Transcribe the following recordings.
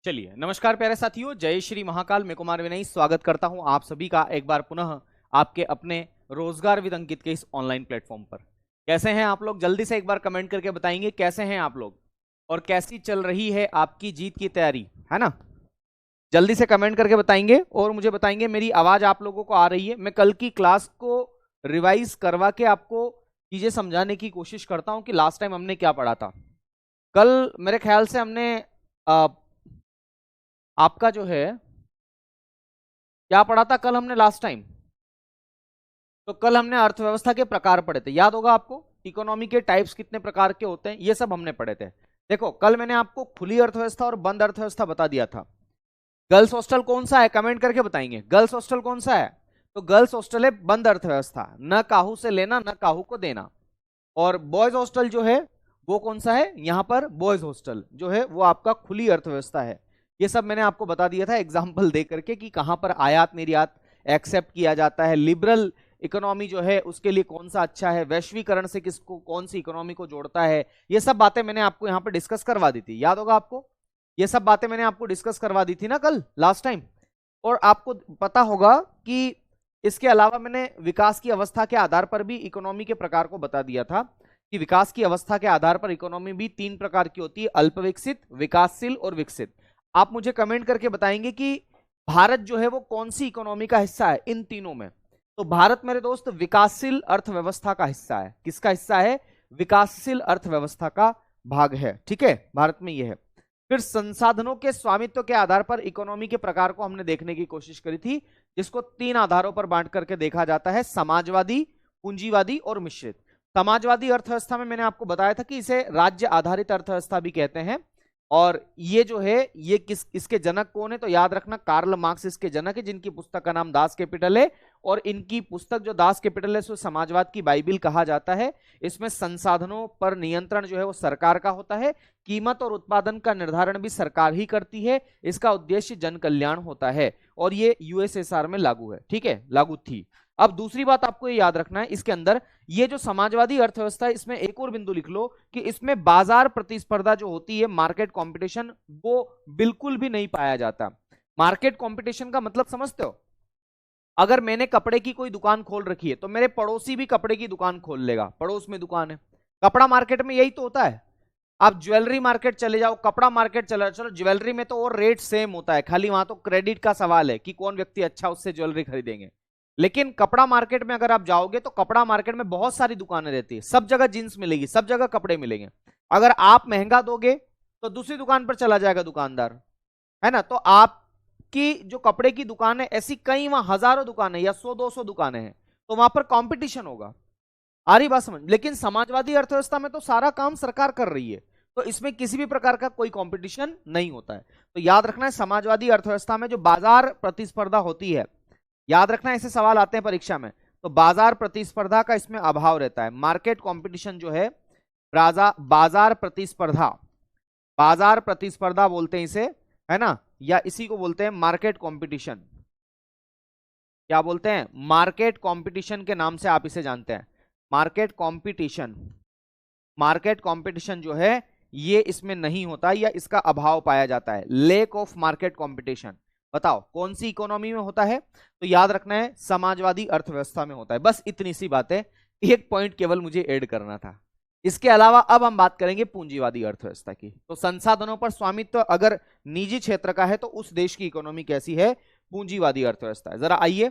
चलिए, नमस्कार प्यारे साथियों, जय श्री महाकाल। मैं कुमार विनय स्वागत करता हूं आप सभी का एक बार पुनः आपके अपने रोजगार विद अंकित के इस ऑनलाइन प्लेटफॉर्म पर। कैसे हैं आप लोग? जल्दी से एक बार कमेंट करके बताएंगे कैसे हैं आप लोग और कैसी चल रही है आपकी जीत की तैयारी, है ना? जल्दी से कमेंट करके बताएंगे और मुझे बताएंगे मेरी आवाज आप लोगों को आ रही है। मैं कल की क्लास को रिवाइज करवा के आपको चीजें समझाने की कोशिश करता हूं कि लास्ट टाइम हमने क्या पढ़ा था। कल मेरे ख्याल से हमने आपका जो है क्या पढ़ा था कल हमने लास्ट टाइम। तो कल हमने अर्थव्यवस्था के प्रकार पढ़े थे, याद होगा आपको। इकोनॉमी के टाइप्स कितने प्रकार के होते हैं ये सब हमने पढ़े थे। देखो, कल मैंने आपको खुली अर्थव्यवस्था और बंद अर्थव्यवस्था बता दिया था। गर्ल्स हॉस्टल कौन सा है कमेंट करके बताएंगे। गर्ल्स हॉस्टल कौन सा है? तो गर्ल्स हॉस्टल है बंद अर्थव्यवस्था, न काहू से लेना न काहू को देना। और बॉयज हॉस्टल जो है वो कौन सा है? यहां पर बॉयज हॉस्टल जो है वो आपका खुली अर्थव्यवस्था है। ये सब मैंने आपको बता दिया था एग्जाम्पल दे करके कि कहां पर आयात निर्यात एक्सेप्ट किया जाता है, लिबरल इकोनॉमी जो है उसके लिए कौन सा अच्छा है, वैश्वीकरण से किसको कौन सी इकोनॉमी को जोड़ता है। ये सब बातें मैंने आपको यहां पर डिस्कस करवा दी थी, याद होगा आपको। ये सब बातें मैंने आपको डिस्कस करवा दी थी ना कल लास्ट टाइम। और आपको पता होगा कि इसके अलावा मैंने विकास की अवस्था के आधार पर भी इकोनॉमी के प्रकार को बता दिया था कि विकास की अवस्था के आधार पर इकोनॉमी भी तीन प्रकार की होती है, अल्प विकसित, विकासशील और विकसित। आप मुझे कमेंट करके बताएंगे कि भारत जो है वो कौन सी इकोनॉमी का हिस्सा है इन तीनों में। तो भारत मेरे दोस्त विकासशील अर्थव्यवस्था का हिस्सा है। किसका हिस्सा है? विकासशील अर्थव्यवस्था का भाग है, ठीक है, भारत में यह है। फिर संसाधनों के स्वामित्व के आधार पर इकोनॉमी के प्रकार को हमने देखने की कोशिश करी थी, जिसको तीन आधारों पर बांट करके देखा जाता है, समाजवादी, पूंजीवादी और मिश्रित। समाजवादी अर्थव्यवस्था में मैंने आपको बताया था कि इसे राज्य आधारित अर्थव्यवस्था भी कहते हैं। और ये जो है ये इसके जनक कौन है? तो याद रखना, कार्ल मार्क्स इसके जनक है, जिनकी पुस्तक का नाम दास कैपिटल है। और इनकी पुस्तक जो दास कैपिटल है उसको समाजवाद की बाइबिल कहा जाता है। इसमें संसाधनों पर नियंत्रण जो है वो सरकार का होता है, कीमत और उत्पादन का निर्धारण भी सरकार ही करती है, इसका उद्देश्य जन कल्याण होता है। और ये यूएसएसआर में लागू है, ठीक है, लागू थी। अब दूसरी बात आपको ये याद रखना है, इसके अंदर ये जो समाजवादी अर्थव्यवस्था है इसमें एक और बिंदु लिख लो कि इसमें बाजार प्रतिस्पर्धा जो होती है, मार्केट कंपटीशन, वो बिल्कुल भी नहीं पाया जाता। मार्केट कंपटीशन का मतलब समझते हो? अगर मैंने कपड़े की कोई दुकान खोल रखी है तो मेरे पड़ोसी भी कपड़े की दुकान खोल लेगा, पड़ोस में दुकान है। कपड़ा मार्केट में यही तो होता है। आप ज्वेलरी मार्केट चले जाओ, कपड़ा मार्केट चले जाओ, चलो ज्वेलरी में तो और रेट सेम होता है, खाली वहां तो क्रेडिट का सवाल है कि कौन व्यक्ति अच्छा उससे ज्वेलरी खरीदेंगे। लेकिन कपड़ा मार्केट में अगर आप जाओगे तो कपड़ा मार्केट में बहुत सारी दुकानें रहती है, सब जगह जींस मिलेगी, सब जगह कपड़े मिलेंगे। अगर आप महंगा दोगे तो दूसरी दुकान पर चला जाएगा दुकानदार, है ना? तो आपकी जो कपड़े की दुकान है ऐसी कई वहां हजारों दुकानें या 100-200 दुकानें हैं, तो वहां पर कंपटीशन होगा। आ रही बात समझ? लेकिन समाजवादी अर्थव्यवस्था में तो सारा काम सरकार कर रही है, तो इसमें किसी भी प्रकार का कोई कंपटीशन नहीं होता है। तो याद रखना है, समाजवादी अर्थव्यवस्था में जो बाजार प्रतिस्पर्धा होती है, याद रखना ऐसे सवाल आते हैं परीक्षा में, तो बाजार प्रतिस्पर्धा का इसमें अभाव रहता है। मार्केट कंपटीशन जो है, बाजार प्रतिस्पर्धा, बाजार प्रतिस्पर्धा बोलते हैं इसे, है ना, या इसी को बोलते हैं मार्केट कंपटीशन। क्या बोलते हैं? मार्केट कंपटीशन के नाम से आप इसे जानते हैं, मार्केट कंपटीशन। मार्केट कंपटीशन जो है ये इसमें नहीं होता या इसका अभाव पाया जाता है, लेक ऑफ मार्केट कंपटीशन। बताओ कौन सी इकोनॉमी में होता है? तो याद रखना है समाजवादी अर्थव्यवस्था में होता है। बस इतनी सी बात है, एक पॉइंट केवल मुझे ऐड करना था। इसके अलावा अब हम बात करेंगे पूंजीवादी अर्थव्यवस्था की। तो संसाधनों पर स्वामित्व अगर निजी क्षेत्र का है तो उस देश की इकोनॉमी कैसी है? पूंजीवादी अर्थव्यवस्था है। जरा आइए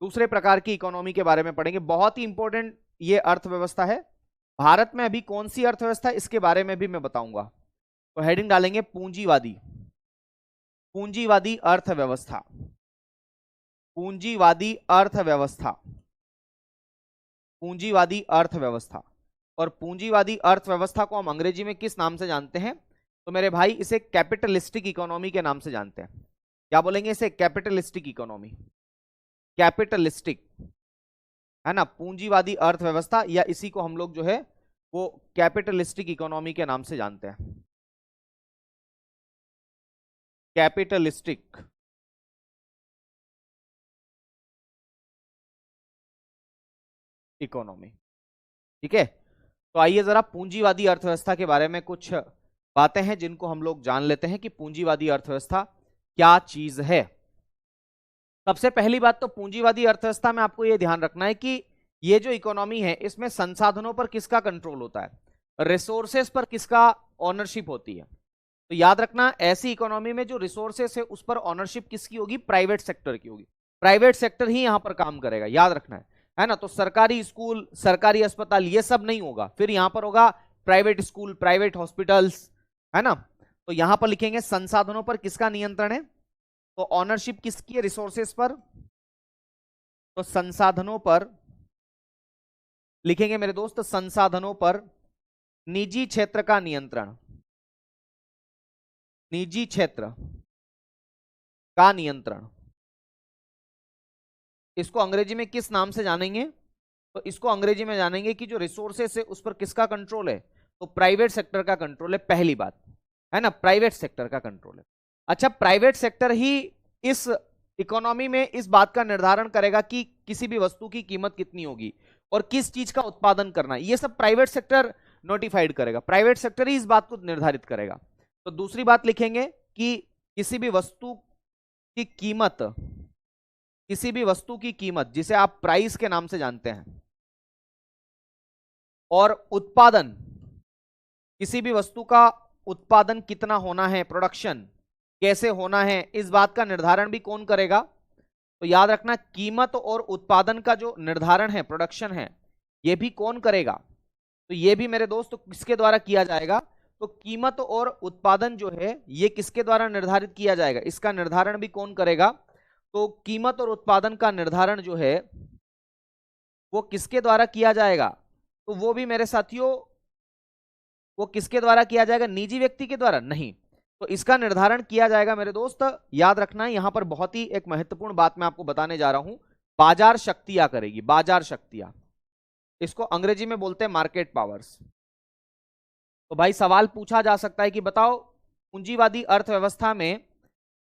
दूसरे प्रकार की इकोनॉमी के बारे में पढ़ेंगे, बहुत ही इंपॉर्टेंट ये अर्थव्यवस्था है। भारत में अभी कौन सी अर्थव्यवस्था, इसके बारे में भी मैं बताऊंगा। तो हेडिंग डालेंगे पूंजीवादी, पूंजीवादी अर्थव्यवस्था, पूंजीवादी अर्थव्यवस्था, पूंजीवादी अर्थव्यवस्था। और पूंजीवादी अर्थव्यवस्था को हम अंग्रेजी में किस नाम से जानते हैं? तो मेरे भाई इसे कैपिटलिस्टिक इकोनॉमी के नाम से जानते हैं। क्या बोलेंगे इसे? कैपिटलिस्टिक इकोनॉमी, कैपिटलिस्टिक, है ना, पूंजीवादी अर्थव्यवस्था, या इसी को हम लोग जो है वो कैपिटलिस्टिक इकोनॉमी के नाम से जानते हैं, कैपिटलिस्टिक इकोनॉमी, ठीक है। तो आइए जरा पूंजीवादी अर्थव्यवस्था के बारे में कुछ बातें हैं जिनको हम लोग जान लेते हैं कि पूंजीवादी अर्थव्यवस्था क्या चीज है। सबसे पहली बात तो पूंजीवादी अर्थव्यवस्था में आपको यह ध्यान रखना है कि ये जो इकोनॉमी है इसमें संसाधनों पर किसका कंट्रोल होता है, रिसोर्सेस पर किसका ऑनरशिप होती है। तो याद रखना ऐसी इकोनॉमी में जो रिसोर्सेस है उस पर ऑनरशिप किसकी होगी, प्राइवेट सेक्टर की होगी। प्राइवेट सेक्टर ही यहां पर काम करेगा, याद रखना है ना। तो सरकारी स्कूल, सरकारी अस्पताल ये सब नहीं होगा, फिर यहां पर होगा प्राइवेट स्कूल, प्राइवेट हॉस्पिटल्स, है ना। तो यहां पर लिखेंगे संसाधनों पर किसका नियंत्रण है, तो ऑनरशिप किसकी है, रिसोर्सेस पर। तो संसाधनों पर लिखेंगे मेरे दोस्त, संसाधनों पर निजी क्षेत्र का नियंत्रण, निजी क्षेत्र का नियंत्रण। इसको अंग्रेजी में किस नाम से जानेंगे, तो इसको अंग्रेजी में जानेंगे कि जो रिसोर्सेस है उस पर किसका कंट्रोल है, तो प्राइवेट सेक्टर का कंट्रोल है। पहली बात है ना, प्राइवेट सेक्टर का कंट्रोल है। अच्छा, प्राइवेट सेक्टर ही इस इकोनॉमी में इस बात का निर्धारण करेगा कि किसी भी वस्तु की कीमत कितनी होगी और किस चीज का उत्पादन करना है, ये सब प्राइवेट सेक्टर नोटिफाइड करेगा, प्राइवेट सेक्टर ही इस बात को निर्धारित करेगा। तो दूसरी बात लिखेंगे कि किसी भी वस्तु की कीमत, किसी भी वस्तु की कीमत जिसे आप प्राइस के नाम से जानते हैं, और उत्पादन, किसी भी वस्तु का उत्पादन कितना होना है, प्रोडक्शन कैसे होना है, इस बात का निर्धारण भी कौन करेगा, तो याद रखना कीमत और उत्पादन का जो निर्धारण है, प्रोडक्शन है, यह भी कौन करेगा, तो यह भी मेरे दोस्त किसके द्वारा किया जाएगा, तो कीमत और उत्पादन जो है यह किसके द्वारा निर्धारित किया जाएगा, इसका निर्धारण भी कौन करेगा, तो कीमत और उत्पादन का निर्धारण जो है वो किसके द्वारा किया जाएगा, तो वो भी मेरे साथियों वो किसके द्वारा किया जाएगा, निजी व्यक्ति के द्वारा नहीं, तो इसका निर्धारण किया जाएगा मेरे दोस्त, याद रखना है। यहां पर बहुत ही एक महत्वपूर्ण बात मैं आपको बताने जा रहा हूं, बाजार शक्तियां करेगी, बाजार शक्तियां, इसको अंग्रेजी में बोलते हैं मार्केट पावर्स। तो भाई सवाल पूछा जा सकता है कि बताओ पूंजीवादी अर्थव्यवस्था में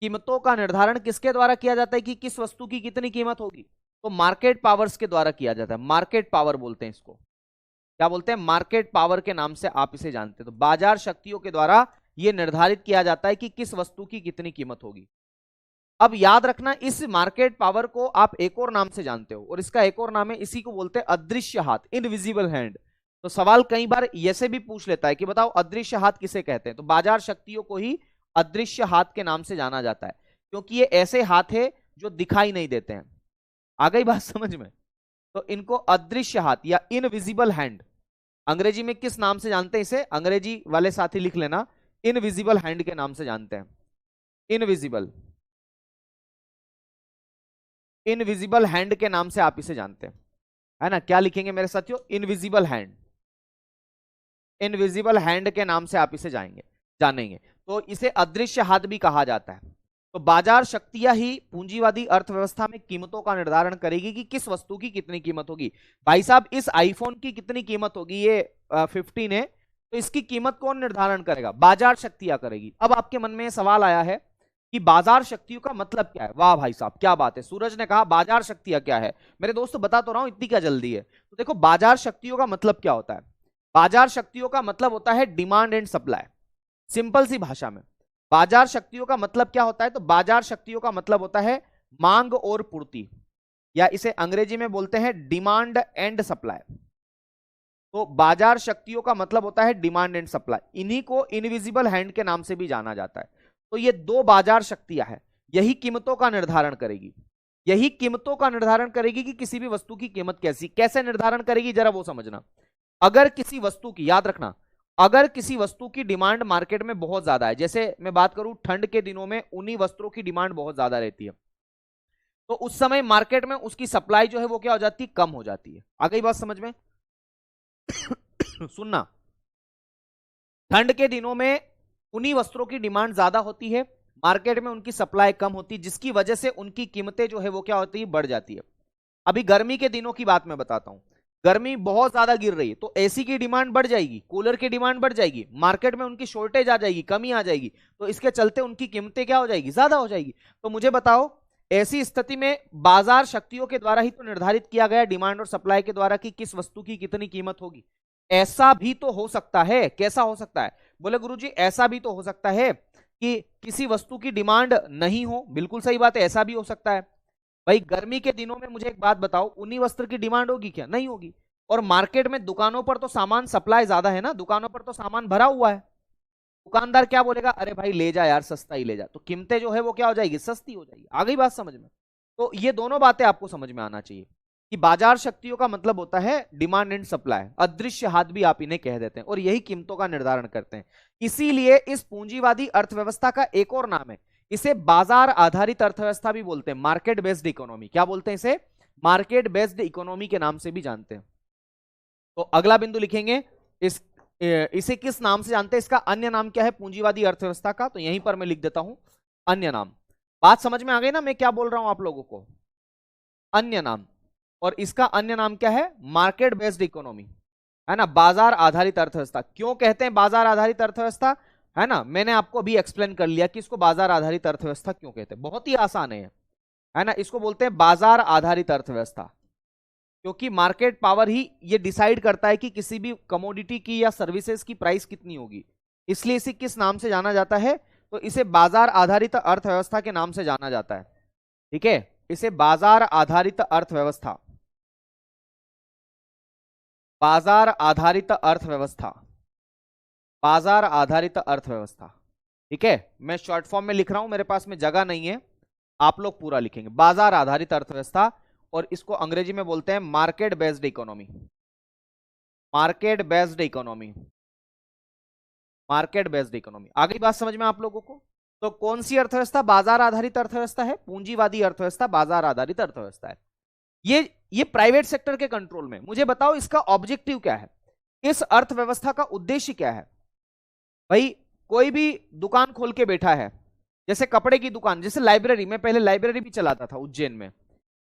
कीमतों का निर्धारण किसके द्वारा किया जाता है कि किस वस्तु की कितनी कीमत होगी, तो मार्केट पावर्स के द्वारा किया जाता है। मार्केट पावर बोलते हैं इसको, क्या बोलते हैं, मार्केट पावर के नाम से आप इसे जानते हैं। तो बाजार शक्तियों के द्वारा यह निर्धारित किया जाता है कि किस वस्तु की कितनी कीमत होगी। अब याद रखना इस मार्केट पावर को आप एक और नाम से जानते हो, और इसका एक और नाम है, इसी को बोलते हैं अदृश्य हाथ, इनविजिबल हैंड। तो सवाल कई बार ऐसे भी पूछ लेता है कि बताओ अदृश्य हाथ किसे कहते हैं, तो बाजार शक्तियों को ही अदृश्य हाथ के नाम से जाना जाता है, क्योंकि ये ऐसे हाथ है जो दिखाई नहीं देते हैं। आ गई बात समझ में, तो इनको अदृश्य हाथ या इनविजिबल हैंड, अंग्रेजी में किस नाम से जानते हैं इसे, अंग्रेजी वाले साथी लिख लेना, इनविजिबल हैंड के नाम से जानते हैं। इनविजिबल, इनविजिबल हैंड के नाम से आप इसे जानते हैं, है ना। क्या लिखेंगे मेरे साथियों, इनविजिबल हैंड, इनविजिबल हैंड के नाम से आप इसे जानेंगे। तो इसे अदृश्य हाथ भी कहा जाता है। तो बाजार शक्तियां ही पूंजीवादी अर्थव्यवस्था में कीमतों का निर्धारण करेगी कि किस वस्तु की कितनी कीमत होगी। भाई साहब इस आईफोन की कितनी कीमत होगी, ये 15 है, तो इसकी कीमत कौन निर्धारण करेगा, बाजार शक्तियां करेगी। अब आपके मन में सवाल आया है कि बाजार शक्तियों का मतलब क्या है, वाह भाई साहब क्या बात है, सूरज ने कहा बाजार शक्तियां क्या है। मेरे दोस्त बता तो रहा हूं, इतनी क्या जल्दी है। तो देखो बाजार शक्तियों का मतलब क्या होता है, बाजार शक्तियों का मतलब होता है डिमांड एंड सप्लाई। सिंपल सी भाषा में बाजार शक्तियों का मतलब क्या होता है, तो बाजार शक्तियों का मतलब होता है मांग और पूर्ति, या इसे अंग्रेजी में बोलते हैं डिमांड एंड सप्लाई। तो बाजार शक्तियों का मतलब होता है डिमांड एंड सप्लाई, इन्हीं को इनविजिबल हैंड के नाम से भी जाना जाता है। तो ये दो बाजार शक्तियां हैं, यही कीमतों का निर्धारण करेगी, यही कीमतों का निर्धारण करेगी कि किसी भी वस्तु की कीमत कैसे निर्धारण करेगी, जरा वो समझना। अगर किसी वस्तु की, याद रखना, अगर किसी वस्तु की डिमांड मार्केट में बहुत ज्यादा है, जैसे मैं बात करूं ठंड के दिनों में ऊनी वस्त्रों की डिमांड बहुत ज्यादा रहती है, तो उस समय मार्केट में उसकी सप्लाई जो है वो क्या हो जाती है, कम हो जाती है। आ गई बात समझ में सुनना, ठंड के दिनों में ऊनी वस्त्रों की डिमांड ज्यादा होती है, मार्केट में उनकी सप्लाई कम होती है, जिसकी वजह से उनकी कीमतें जो है वो क्या होती है, बढ़ जाती है। अभी गर्मी के दिनों की बात मैं बताता हूं, गर्मी बहुत ज्यादा गिर रही है, तो एसी की डिमांड बढ़ जाएगी, कूलर की डिमांड बढ़ जाएगी, मार्केट में उनकी शॉर्टेज आ जाएगी, कमी आ जाएगी, तो इसके चलते उनकी कीमतें क्या हो जाएगी, ज्यादा हो जाएगी। तो मुझे बताओ ऐसी स्थिति में बाजार शक्तियों के द्वारा ही तो निर्धारित किया गया, डिमांड और सप्लाई के द्वारा कि किस वस्तु की कितनी कीमत होगी। ऐसा भी तो हो सकता है, कैसा हो सकता है, बोले गुरुजी ऐसा भी तो हो सकता है कि किसी वस्तु की डिमांड नहीं हो। बिल्कुल सही बात है, ऐसा भी हो सकता है। भाई गर्मी के दिनों में मुझे एक बात बताओ, ऊनी वस्त्र की डिमांड होगी क्या? नहीं होगी। और मार्केट में दुकानों पर तो सामान सप्लाई ज्यादा है ना, दुकानों पर तो सामान भरा हुआ है। दुकानदार क्या बोलेगा, अरे भाई ले जा यार, सस्ता ही ले जा, तो कीमतें जो है वो क्या हो जाएगी, सस्ती हो जाएगी। आ गई बात समझ में? तो ये दोनों बातें आपको समझ में आना चाहिए कि बाजार शक्तियों का मतलब होता है डिमांड एंड सप्लाई, अदृश्य हाथ भी आप इन्हें कह देते हैं, और यही कीमतों का निर्धारण करते हैं। इसीलिए इस पूंजीवादी अर्थव्यवस्था का एक और नाम है, इसे बाजार आधारित अर्थव्यवस्था भी बोलते हैं, मार्केट बेस्ड इकोनॉमी। क्या बोलते हैं इसे? मार्केट बेस्ड इकोनॉमी के नाम से भी जानते हैं। तो अगला बिंदु लिखेंगे, इसे किस नाम से जानते हैं, इसका अन्य नाम क्या है पूंजीवादी अर्थव्यवस्था का? तो यहीं पर मैं लिख देता हूं अन्य नाम। बात समझ में आ गई ना मैं क्या बोल रहा हूं आप लोगों को? अन्य नाम। और इसका अन्य नाम क्या है? मार्केट बेस्ड इकोनॉमी, है ना, बाजार आधारित अर्थव्यवस्था। क्यों कहते हैं बाजार आधारित अर्थव्यवस्था, है ना, मैंने आपको अभी एक्सप्लेन कर लिया कि इसको बाजार आधारित अर्थव्यवस्था क्यों कहते हैं। बहुत ही आसान है ना, इसको बोलते हैं बाजार आधारित अर्थव्यवस्था, क्योंकि मार्केट पावर ही ये डिसाइड करता है कि किसी भी कमोडिटी की या सर्विसेज की प्राइस कितनी होगी। इसलिए इसे किस नाम से जाना जाता है? तो इसे बाजार आधारित अर्थव्यवस्था के नाम से जाना जाता है। ठीक है, इसे बाजार आधारित अर्थव्यवस्था, बाजार आधारित अर्थव्यवस्था, बाजार आधारित अर्थव्यवस्था। ठीक है, मैं शॉर्ट फॉर्म में लिख रहा हूं, मेरे पास में जगह नहीं है, आप लोग पूरा लिखेंगे, बाजार आधारित अर्थव्यवस्था। और इसको अंग्रेजी में बोलते हैं market based economy, market based economy, market based economy. आगे बात समझ में आप लोगों को? तो कौन सी अर्थव्यवस्था बाजार आधारित अर्थव्यवस्था है? पूंजीवादी अर्थव्यवस्था बाजार आधारित अर्थव्यवस्था है। ये प्राइवेट सेक्टर के कंट्रोल में। मुझे बताओ इसका ऑब्जेक्टिव क्या है, इस अर्थव्यवस्था का उद्देश्य क्या है? भाई कोई भी दुकान खोल के बैठा है, जैसे कपड़े की दुकान, जैसे लाइब्रेरी, मैं पहले लाइब्रेरी भी चलाता था उज्जैन में,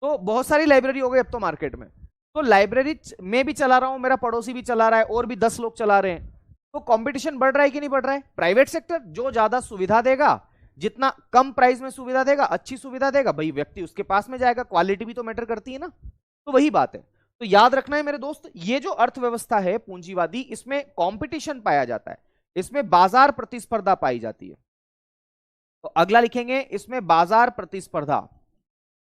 तो बहुत सारी लाइब्रेरी हो गई अब तो मार्केट में। तो लाइब्रेरी में भी चला रहा हूं, मेरा पड़ोसी भी चला रहा है, और भी 10 लोग चला रहे हैं। तो कंपटीशन बढ़ रहा है कि नहीं बढ़ रहा है? प्राइवेट सेक्टर जो ज्यादा सुविधा देगा, जितना कम प्राइस में सुविधा देगा, अच्छी सुविधा देगा, भाई व्यक्ति उसके पास में जाएगा। क्वालिटी भी तो मैटर करती है ना। तो वही बात है। तो याद रखना है मेरे दोस्त, ये जो अर्थव्यवस्था है पूंजीवादी, इसमें कंपटीशन पाया जाता है, इसमें बाजार प्रतिस्पर्धा पाई जाती है। तो अगला लिखेंगे, इसमें बाजार प्रतिस्पर्धा,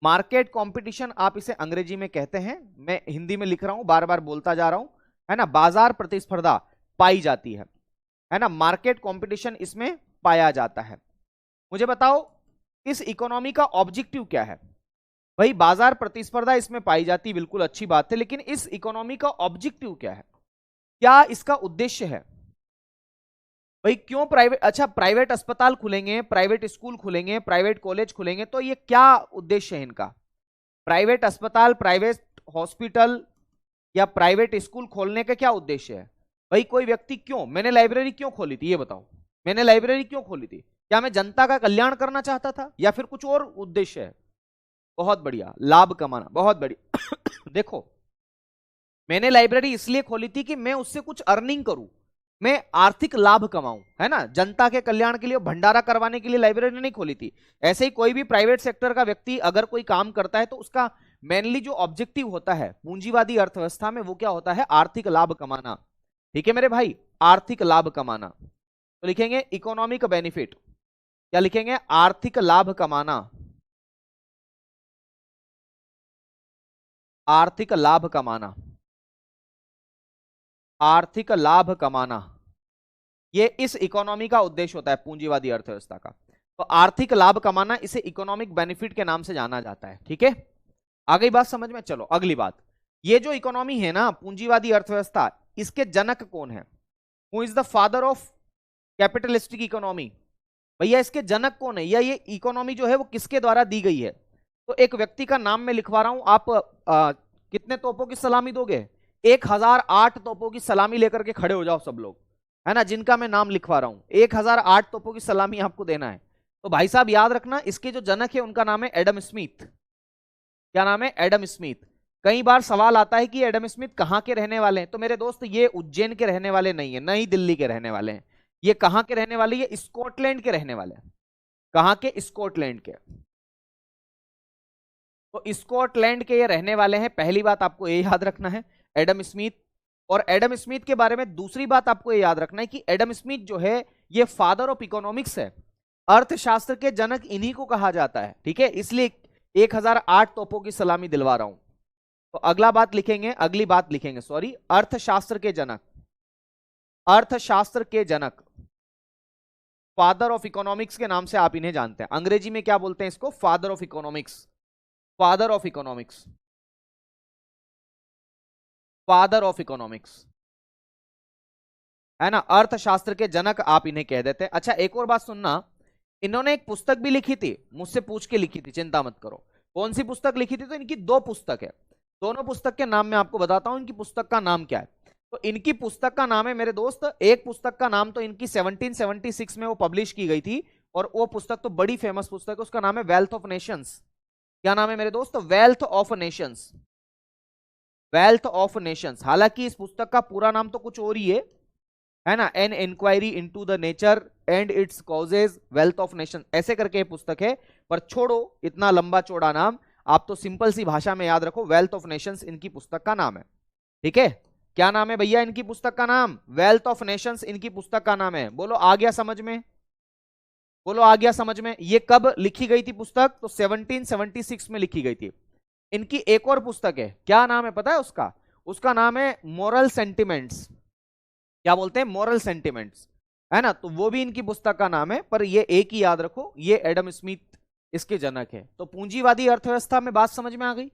मार्केट कंपटीशन आप इसे अंग्रेजी में कहते हैं, मैं हिंदी में लिख रहा हूं, बार बार बोलता जा रहा हूं, है ना। बाजार प्रतिस्पर्धा पाई जाती है ना, मार्केट कंपटीशन इसमें पाया जाता है। मुझे बताओ इस इकोनॉमी का ऑब्जेक्टिव क्या है? भाई बाजार प्रतिस्पर्धा इसमें पाई जाती, बिल्कुल अच्छी बात है, लेकिन इस इकोनॉमी का ऑब्जेक्टिव क्या है, क्या इसका उद्देश्य है? भाई क्यों प्राइवेट, अच्छा प्राइवेट अस्पताल खुलेंगे, प्राइवेट स्कूल खुलेंगे, प्राइवेट कॉलेज खुलेंगे, तो ये क्या उद्देश्य है इनका? प्राइवेट अस्पताल, प्राइवेट हॉस्पिटल या प्राइवेट स्कूल खोलने का क्या उद्देश्य है? भाई कोई व्यक्ति, क्यों मैंने लाइब्रेरी क्यों खोली थी, ये बताओ, मैंने लाइब्रेरी क्यों खोली थी? क्या मैं जनता का कल्याण करना चाहता था, या फिर कुछ और उद्देश्य है? बहुत बढ़िया, लाभ कमाना, बहुत बढ़िया। देखो मैंने लाइब्रेरी इसलिए खोली थी कि मैं उससे कुछ अर्निंग करूं, मैं आर्थिक लाभ कमाऊं, है ना, जनता के कल्याण के लिए, भंडारा करवाने के लिए लाइब्रेरी नहीं खोली थी। ऐसे ही कोई भी प्राइवेट सेक्टर का व्यक्ति अगर कोई काम करता है तो उसका मेनली जो ऑब्जेक्टिव होता है पूंजीवादी अर्थव्यवस्था में, वो क्या होता है? आर्थिक लाभ कमाना। ठीक है मेरे भाई, आर्थिक लाभ कमाना। तो लिखेंगे इकोनॉमिक बेनिफिट, क्या लिखेंगे? आर्थिक लाभ कमाना, आर्थिक लाभ कमाना, आर्थिक लाभ कमाना, ये इस इकोनॉमी का उद्देश्य होता है पूंजीवादी अर्थव्यवस्था का। तो आर्थिक लाभ कमाना, इसे इकोनॉमिक बेनिफिट के नाम से जाना जाता है। ठीक है, आ गई बात समझ में? चलो अगली बात, ये जो इकोनॉमी है ना पूंजीवादी अर्थव्यवस्था, इसके जनक कौन है? Who is the father of capitalistic economy? भैया इसके जनक कौन है, या ये इकोनॉमी जो है वो किसके द्वारा दी गई है? तो एक व्यक्ति का नाम मैं लिखवा रहा हूं, आप कितने तोपों की सलामी दोगे? 1008 तोपों की सलामी लेकर के खड़े हो जाओ सब लोग, है ना, जिनका मैं नाम लिखवा रहा हूं। 1008 तोपों की सलामी आपको देना है। तो भाई साहब याद रखना, इसके जो जनक है उनका नाम है एडम स्मिथ। क्या नाम है? Adam Smith. कई बार सवाल आता है कि एडम स्मिथ कहां के रहने वाले हैं? तो मेरे दोस्त ये उज्जैन के रहने वाले नहीं है, नई दिल्ली के रहने वाले हैं। ये कहां के रहने वाले? ये स्कॉटलैंड के रहने वाले हैं। कहां के? स्कॉटलैंड के। तो स्कॉटलैंड के ये रहने वाले हैं, पहली बात आपको ये याद रखना है, एडम स्मिथ। और एडम स्मिथ के बारे में दूसरी बात आपको ये याद रखना है कि एडम स्मिथ जो है ये फादर ऑफ इकोनॉमिक्स है, अर्थशास्त्र के जनक इन्हीं को कहा जाता है, ठीक है। इसलिए 1008 तोपों की सलामी दिलवा रहा हूं। तो अगली बात लिखेंगे सॉरी, अर्थशास्त्र के जनक, अर्थशास्त्र के जनक, फादर ऑफ इकोनॉमिक्स के नाम से आप इन्हें जानते हैं। अंग्रेजी में क्या बोलते हैं इसको? Father of economics, father of economics, father of economics, है ना, अर्थशास्त्र के जनक आप इन्हें कह देते हैं। अच्छा एक और बात सुनना, इन्होंने एक पुस्तक भी लिखी थी, मुझसे पूछ के लिखी थी, चिंता मत करो। कौन सी पुस्तक लिखी थी? तो इनकी 2 पुस्तक है, दोनों पुस्तक के नाम मैं आपको बताता हूं, इनकी पुस्तक का नाम क्या है। तो इनकी पुस्तक का नाम है मेरे दोस्त, एक पुस्तक का नाम तो इनकी 1776 में वो पब्लिश की गई थी, और वो पुस्तक तो बड़ी फेमस पुस्तक है, उसका नाम है वेल्थ ऑफ नेशंस। क्या नाम है मेरे दोस्त? Wealth of Nations, wealth of Nations. हालांकि इस पुस्तक का पूरा नाम तो कुछ और ही है ना, an inquiry into the nature and its causes, wealth of nation, ऐसे करके पुस्तक है। पर छोड़ो इतना लंबा चौड़ा नाम, आप तो सिंपल सी भाषा में याद रखो, वेल्थ ऑफ नेशंस इनकी पुस्तक का नाम है, ठीक है। क्या नाम है भैया इनकी पुस्तक का नाम? वेल्थ ऑफ नेशंस इनकी पुस्तक का नाम है। बोलो आ गया समझ में? बोलो आ गया समझ में? ये कब लिखी गई थी पुस्तक? तो 1776 में लिखी गई थी। इनकी एक और पुस्तक है, क्या नाम है पता है उसका? उसका नाम है मोरल सेंटिमेंट्स। क्या बोलते हैं? मोरल सेंटिमेंट्स, है ना। तो वो भी इनकी पुस्तक का नाम है, पर ये एक ही याद रखो, ये एडम स्मिथ इसके जनक है। तो पूंजीवादी अर्थव्यवस्था में बात समझ में आ गई?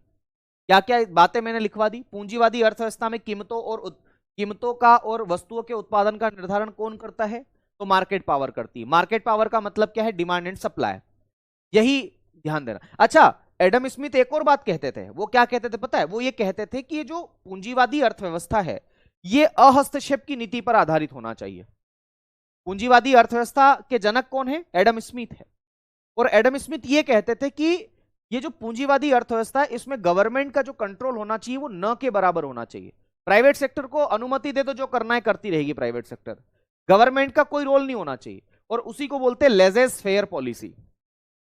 क्या क्या बातें मैंने लिखवा दी। पूंजीवादी अर्थव्यवस्था में कीमतों का और वस्तुओं के उत्पादन का निर्धारण कौन करता है? तो मार्केट पावर करती है। मार्केट पावर का मतलब क्या है? डिमांड एंड सप्लाई, यही ध्यान देना। अच्छा एडम स्मिथ एक और बात कहते थे, वो क्या कहते थे पता है? वो ये कहते थे कि ये जो पूंजीवादी अर्थव्यवस्था है ये अहस्तक्षेप की नीति पर आधारित होना चाहिए। पूंजीवादी अर्थव्यवस्था के जनक कौन है? एडम स्मिथ है। और एडम स्मिथ ये कहते थे कि ये जो पूंजीवादी अर्थव्यवस्था है इसमें गवर्नमेंट का जो कंट्रोल होना चाहिए वो न के बराबर होना चाहिए। प्राइवेट सेक्टर को अनुमति दे तो जो करना है करती रहेगी प्राइवेट सेक्टर, गवर्नमेंट का कोई रोल नहीं होना चाहिए, और उसी को बोलते हैं लेजेस फेयर पॉलिसी।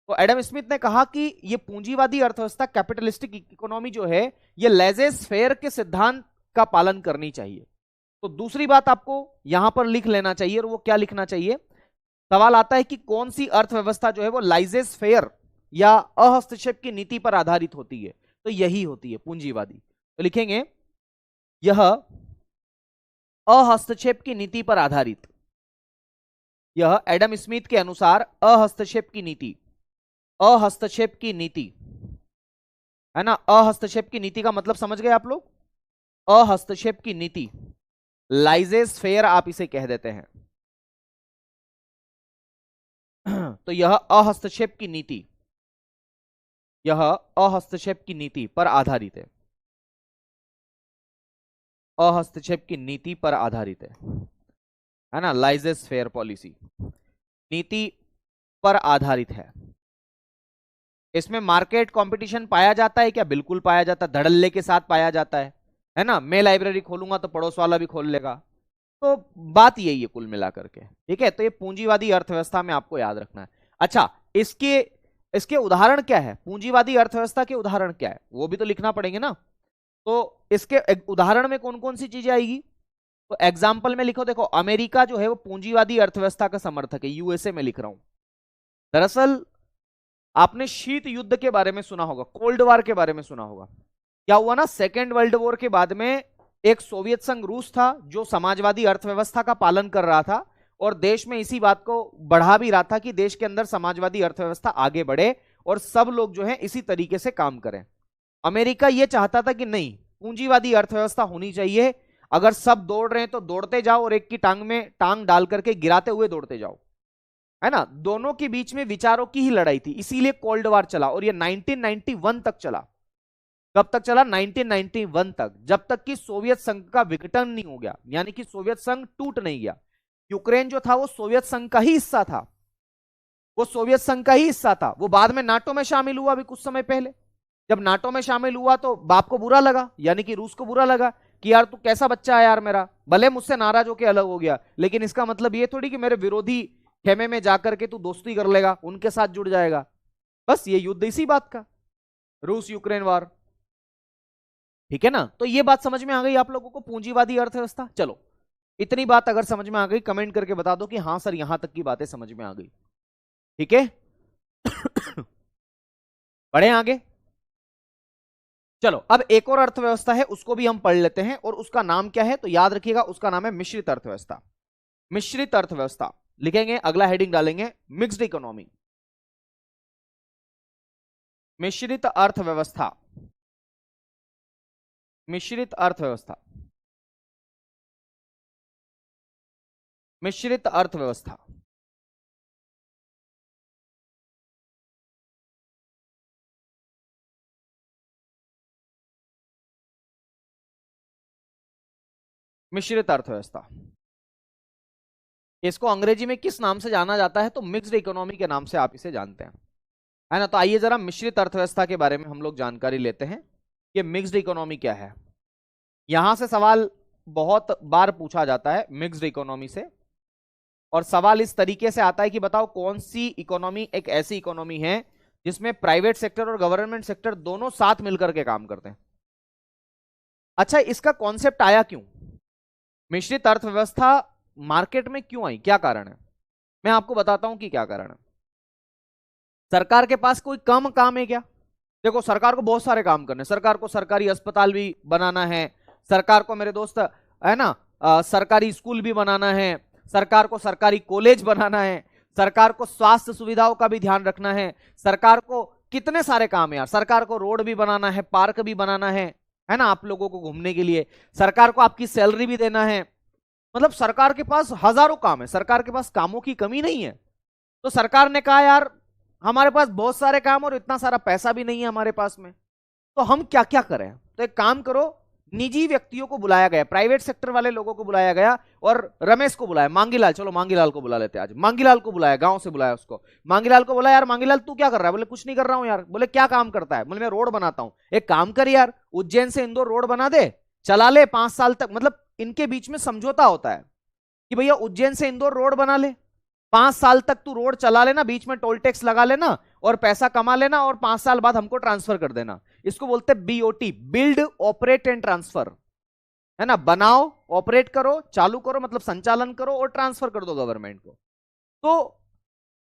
तो एडम स्मिथ ने कहा कि ये पूंजीवादी अर्थव्यवस्था, कैपिटलिस्टिक इकोनॉमी जो है ये लेजेस फेयर के सिद्धांत का पालन करनी चाहिए। तो दूसरी बात आपको यहां पर लिख लेना चाहिए, और वो क्या लिखना चाहिए? सवाल आता है कि कौन सी अर्थव्यवस्था जो है वो लाइजेस फेयर या अहस्तक्षेप की नीति पर आधारित होती है? तो यही होती है पूंजीवादी। तो लिखेंगे यह अहस्तक्षेप की नीति पर आधारित, यह एडम स्मिथ के अनुसार अहस्तक्षेप की नीति, अहस्तक्षेप की नीति, है ना। अहस्तक्षेप की नीति का मतलब समझ गए आप लोग? अहस्तक्षेप की नीति, लाइजेस फेयर आप इसे कह देते हैं। तो यह अहस्तक्षेप की नीति, यह अहस्तक्षेप की नीति पर आधारित है, अहस्तक्षेप की नीति पर आधारित है ना, लाइजेस फेयर पॉलिसी नीति पर आधारित है। इसमें मार्केट कंपटीशन पाया जाता है क्या? बिल्कुल पाया जाता है, धड़ल्ले के साथ पाया जाता है ना। मैं लाइब्रेरी खोलूंगा तो पड़ोस वाला भी खोल लेगा, तो बात यही है कुल मिलाकर के, ठीक है। तो ये पूंजीवादी अर्थव्यवस्था में आपको याद रखना है। अच्छा इसके उदाहरण क्या है? पूंजीवादी अर्थव्यवस्था के उदाहरण क्या है वो भी तो लिखना पड़ेंगे ना। तो इसके उदाहरण में कौन कौन सी चीजें आएगी? तो एग्जाम्पल में लिखो, देखो अमेरिका जो है वो पूंजीवादी अर्थव्यवस्था का समर्थक है, यूएसए में लिख रहा हूं। दरअसल आपने शीत युद्ध के बारे में सुना होगा, कोल्ड वॉर के बारे में सुना होगा। क्या हुआ ना, सेकेंड वर्ल्ड वॉर के बाद में एक सोवियत संघ रूस था जो समाजवादी अर्थव्यवस्था का पालन कर रहा था, और देश में इसी बात को बढ़ा भी रहा था कि देश के अंदर समाजवादी अर्थव्यवस्था आगे बढ़े और सब लोग जो है इसी तरीके से काम करें। अमेरिका यह चाहता था कि नहीं, पूंजीवादी अर्थव्यवस्था होनी चाहिए, अगर सब दौड़ रहे हैं तो दौड़ते जाओ और एक की टांग में टांग डाल करके गिराते हुए दौड़ते जाओ, है ना। दोनों के बीच में विचारों की ही लड़ाई थी, इसीलिए कोल्ड वॉर चला, और ये 1991 तक चला। कब तक चला? 1991 तक, जब तक कि सोवियत संघ का विघटन नहीं हो गया, यानी कि सोवियत संघ टूट नहीं गया। यूक्रेन जो था वो सोवियत संघ का ही हिस्सा था, वो सोवियत संघ का ही हिस्सा था। वो बाद में नाटो में शामिल हुआ अभी कुछ समय पहले। जब नाटो में शामिल हुआ तो बाप को बुरा लगा, यानी कि रूस को बुरा लगा कि यार तू कैसा बच्चा है यार मेरा, भले मुझसे नाराज होकर अलग हो गया, लेकिन इसका मतलब ये थोड़ी कि मेरे विरोधी खेमे में जाकर के तू दोस्ती कर लेगा, उनके साथ जुड़ जाएगा। बस ये युद्ध इसी बात का, रूस यूक्रेन वार, ठीक है ना। तो ये बात समझ में आ गई आप लोगों को, पूंजीवादी अर्थव्यवस्था। चलो इतनी बात अगर समझ में आ गई कमेंट करके बता दो कि हाँ सर यहां तक की बातें समझ में आ गई। ठीक है बढ़े आगे। चलो अब एक और अर्थव्यवस्था है उसको भी हम पढ़ लेते हैं, और उसका नाम क्या है तो याद रखिएगा, उसका नाम है मिश्रित अर्थव्यवस्था। मिश्रित अर्थव्यवस्था लिखेंगे, अगला हेडिंग डालेंगे मिक्स्ड इकोनॉमी। मिश्रित अर्थव्यवस्था, मिश्रित अर्थव्यवस्था, मिश्रित अर्थव्यवस्था। मिश्रित अर्थव्यवस्था, इसको अंग्रेजी में किस नाम से जाना जाता है तो मिक्स्ड इकोनॉमी के नाम से आप इसे जानते हैं, है ना। तो आइए जरा मिश्रित अर्थव्यवस्था के बारे में हम लोग जानकारी लेते हैं कि मिक्स्ड इकोनॉमी क्या है। यहां से सवाल बहुत बार पूछा जाता है मिक्स्ड इकोनॉमी से, और सवाल इस तरीके से आता है कि बताओ कौन सी इकोनॉमी एक ऐसी इकोनॉमी है जिसमें प्राइवेट सेक्टर और गवर्नमेंट सेक्टर दोनों साथ मिलकर के काम करते हैं। अच्छा इसका कॉन्सेप्ट आया क्यों, मिश्रित अर्थव्यवस्था मार्केट में क्यों आई, क्या कारण है, मैं आपको बताता हूं कि क्या कारण है। सरकार के पास कोई कम काम है क्या, देखो सरकार को बहुत सारे काम करने, सरकार को सरकारी अस्पताल भी बनाना है, सरकार को मेरे दोस्त है ना सरकारी स्कूल भी बनाना है, सरकार को सरकारी कॉलेज बनाना है, सरकार को स्वास्थ्य सुविधाओं का भी ध्यान रखना है, सरकार को कितने सारे काम है यार, सरकार को रोड भी बनाना है, पार्क भी बनाना है ना, आप लोगों को घूमने के लिए, सरकार को आपकी सैलरी भी देना है, मतलब सरकार के पास हजारों काम है, सरकार के पास कामों की कमी नहीं है। तो सरकार ने कहा यार हमारे पास बहुत सारे काम और इतना सारा पैसा भी नहीं है हमारे पास में, तो हम क्या क्या करें, तो एक काम करो, निजी व्यक्तियों को बुलाया गया, प्राइवेट सेक्टर वाले लोगों को बुलाया गया, और रमेश को बुलाया, मांगीलाल, चलो मांगीलाल को बुला लेते हैं आज, मांगीलाल को बुलाया, गांव से बुलाया उसको, मांगीलाल को बोला यार मांगीलाल तू क्या कर रहा है, बोले कुछ नहीं कर रहा हूं यार, बोले क्या काम करता है, बोले मैं रोड बनाता हूं, एक काम कर यार उज्जैन से इंदौर रोड बना दे, चला ले 5 साल तक, मतलब इनके बीच में समझौता होता है कि भैया उज्जैन से इंदौर रोड बना ले, 5 साल तक तू रोड चला लेना, बीच में टोल टैक्स लगा लेना और पैसा कमा लेना, और 5 साल बाद हमको ट्रांसफर कर देना। इसको बोलते हैं BOT, build operate and transfer, है ना, बनाओ ऑपरेट करो चालू करो मतलब संचालन करो और ट्रांसफर कर दो गवर्नमेंट को। तो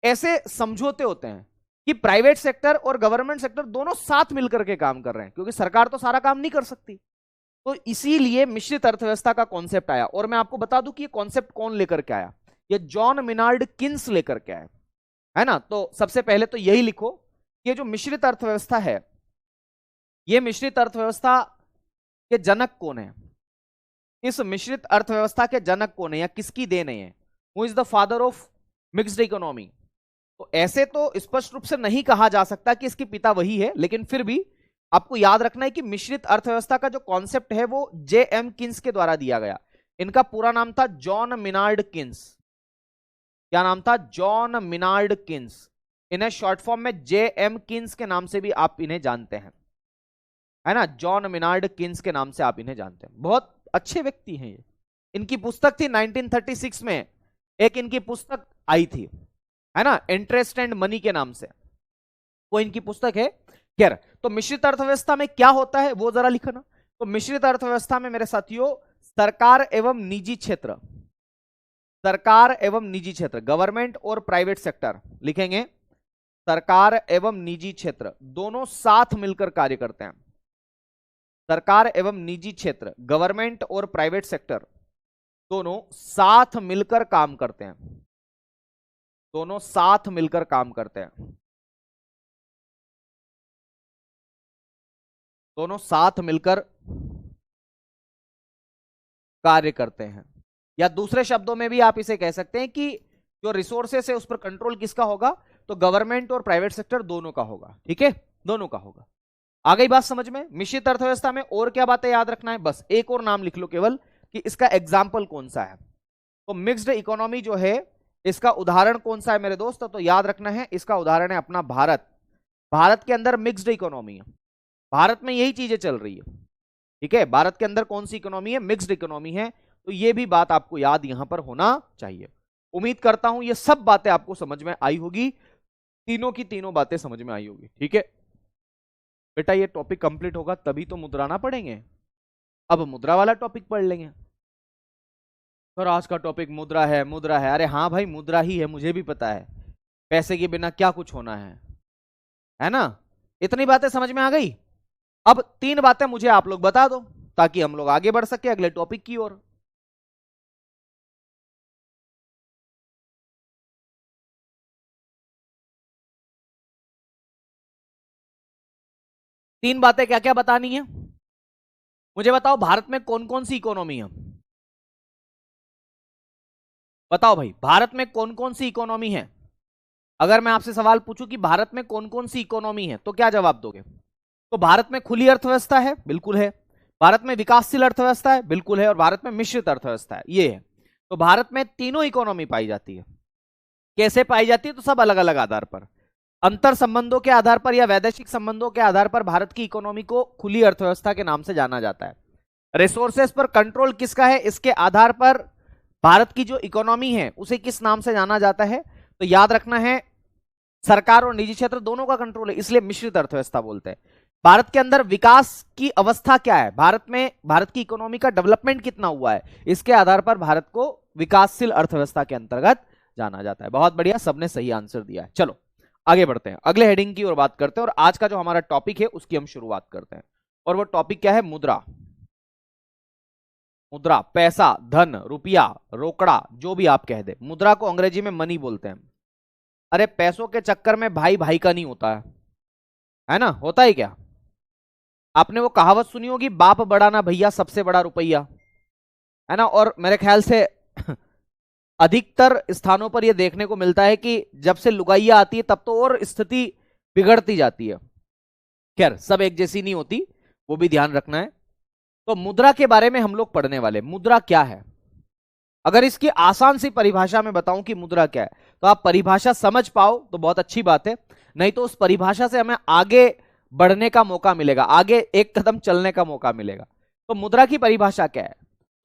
ऐसे समझौते होते हैं कि प्राइवेट सेक्टर और गवर्नमेंट सेक्टर दोनों साथ मिलकर के काम कर रहे हैं, क्योंकि सरकार तो सारा काम नहीं कर सकती, तो इसीलिए मिश्रित अर्थव्यवस्था का कॉन्सेप्ट आया। और मैं आपको बता दूं कि ये कॉन्सेप्ट कौन लेकर के आया, ये जॉन मिनार्ड किन्स लेकर के आया, है ना। तो सबसे पहले तो यही लिखो कि ये जो मिश्रित अर्थव्यवस्था है, ये मिश्रित अर्थव्यवस्था के जनक कौन है, इस मिश्रित अर्थव्यवस्था के जनक कौन है या किसकी देन है, who is the father of mixed economy. तो ऐसे तो स्पष्ट रूप से नहीं कहा जा सकता कि इसके पिता वही है, लेकिन फिर भी आपको याद रखना है कि मिश्रित अर्थव्यवस्था का जो कॉन्सेप्ट है वो जे.एम. किन्स के द्वारा दिया गया। इनका पूरा नाम था जॉन मिनार्ड किन्स, क्या नाम था, जॉन मिनार्ड किन्स, इन्हें शॉर्ट फॉर्म में जे.एम. किन्स के नाम से भी आप इन्हें जानते हैं, है ना, जॉन मिनार्ड किन्स के नाम से आप इन्हें जानते हैं, बहुत अच्छे व्यक्ति हैं ये। इनकी पुस्तक थी 1936 में, एक इनकी पुस्तक आई थी, है ना, इंटरेस्ट एंड मनी के नाम से, वो इनकी पुस्तक है। खैर तो मिश्रित अर्थव्यवस्था में क्या होता है वो जरा लिखना। तो मिश्रित अर्थव्यवस्था में मेरे साथियों सरकार एवं निजी क्षेत्र, सरकार एवं निजी क्षेत्र, गवर्नमेंट और प्राइवेट सेक्टर लिखेंगे, सरकार एवं निजी क्षेत्र दोनों साथ मिलकर कार्य करते हैं, सरकार एवं निजी क्षेत्र गवर्नमेंट और प्राइवेट सेक्टर दोनों साथ मिलकर काम करते हैं, दोनों साथ मिलकर काम करते हैं, दोनों साथ मिलकर कार्य करते हैं। या दूसरे शब्दों में भी आप इसे कह सकते हैं कि जो रिसोर्सेस है उस पर कंट्रोल किसका होगा, तो गवर्नमेंट और प्राइवेट सेक्टर दोनों का होगा, ठीक है, दोनों का होगा। आ गई बात समझ में। मिश्रित अर्थव्यवस्था में और क्या बातें याद रखना है, बस एक और नाम लिख लो केवल कि इसका एग्जाम्पल कौन सा है। तो मिक्स्ड इकोनॉमी जो है इसका उदाहरण कौन सा है मेरे दोस्त, तो याद रखना है इसका उदाहरण है अपना भारत। भारत के अंदर मिक्स्ड इकोनॉमी है, भारत में यही चीजें चल रही है, ठीक है, भारत के अंदर कौन सी इकोनॉमी है, मिक्स्ड इकोनॉमी है। तो ये भी बात आपको याद यहां पर होना चाहिए। उम्मीद करता हूं ये सब बातें आपको समझ में आई होगी, तीनों की तीनों बातें समझ में आई होगी, ठीक है बेटा। ये टॉपिक कंप्लीट होगा तभी तो मुद्राना पड़ेंगे। अब मुद्रा वाला टॉपिक पढ़ लेंगे। सर आज का टॉपिक मुद्रा है, मुद्रा है। अरे हाँ भाई, मुद्रा ही है, मुझे भी पता है। पैसे के बिना क्या कुछ होना है ना। इतनी बातें समझ में आ गई। अब 3 बातें मुझे आप लोग बता दो ताकि हम लोग आगे बढ़ सके अगले टॉपिक की ओर। तीन बातें क्या क्या बतानी है मुझे बताओ। भारत में कौन कौन सी इकोनॉमी है? बताओ भाई, भारत में कौन कौन सी इकोनॉमी है? अगर मैं आपसे सवाल पूछूं कि भारत में कौन कौन सी इकोनॉमी है तो क्या जवाब दोगे? तो भारत में खुली अर्थव्यवस्था है, बिल्कुल है। भारत में विकासशील अर्थव्यवस्था है, बिल्कुल है। और भारत में मिश्रित अर्थव्यवस्था है, ये है। तो भारत में तीनों इकोनॉमी पाई जाती है। कैसे पाई जाती है? तो सब अलग अलग आधार पर, अंतर संबंधों के आधार पर या वैदेशिक संबंधों के आधार पर भारत की इकोनॉमी को खुली अर्थव्यवस्था के नाम से जाना जाता है। रिसोर्सेस पर कंट्रोल किसका है, इसके आधार पर भारत की जो इकोनॉमी है उसे किस नाम से जाना जाता है? तो याद रखना है, सरकार और निजी क्षेत्र दोनों का कंट्रोल है, इसलिए मिश्रित अर्थव्यवस्था बोलते हैं। भारत के अंदर विकास की अवस्था क्या है, भारत में भारत की इकोनॉमी का डेवलपमेंट कितना हुआ है, इसके आधार पर भारत को विकासशील अर्थव्यवस्था के अंतर्गत जाना जाता है। बहुत बढ़िया, सबने सही आंसर दिया है। चलो आगे बढ़ते हैं, अगले हेडिंग की ओर बात करते हैं। और आज का जो हमारा टॉपिक है उसकी हम शुरुआत करते हैं। और वो टॉपिक क्या है? मुद्रा। मुद्रा, पैसा, धन, रुपया, रोकड़ा, जो भी आप कह दे। मुद्रा को अंग्रेजी में मनी बोलते हैं। अरे पैसों के चक्कर में भाई भाई का नहीं होता है ना? होता है क्या? आपने वो कहावत सुनी होगी, बाप बड़ा ना भैया, सबसे बड़ा रुपया, है ना? और मेरे ख्याल से अधिकतर स्थानों पर यह देखने को मिलता है कि जब से लुगाइयां आती है तब तो और स्थिति बिगड़ती जाती है। खैर, सब एक जैसी नहीं होती, वो भी ध्यान रखना है। तो मुद्रा के बारे में हम लोग पढ़ने वाले। मुद्रा क्या है? अगर इसकी आसान सी परिभाषा में बताऊं कि मुद्रा क्या है, तो आप परिभाषा समझ पाओ तो बहुत अच्छी बात है, नहीं तो उस परिभाषा से हमें आगे बढ़ने का मौका मिलेगा, आगे एक कदम चलने का मौका मिलेगा। तो मुद्रा की परिभाषा क्या है?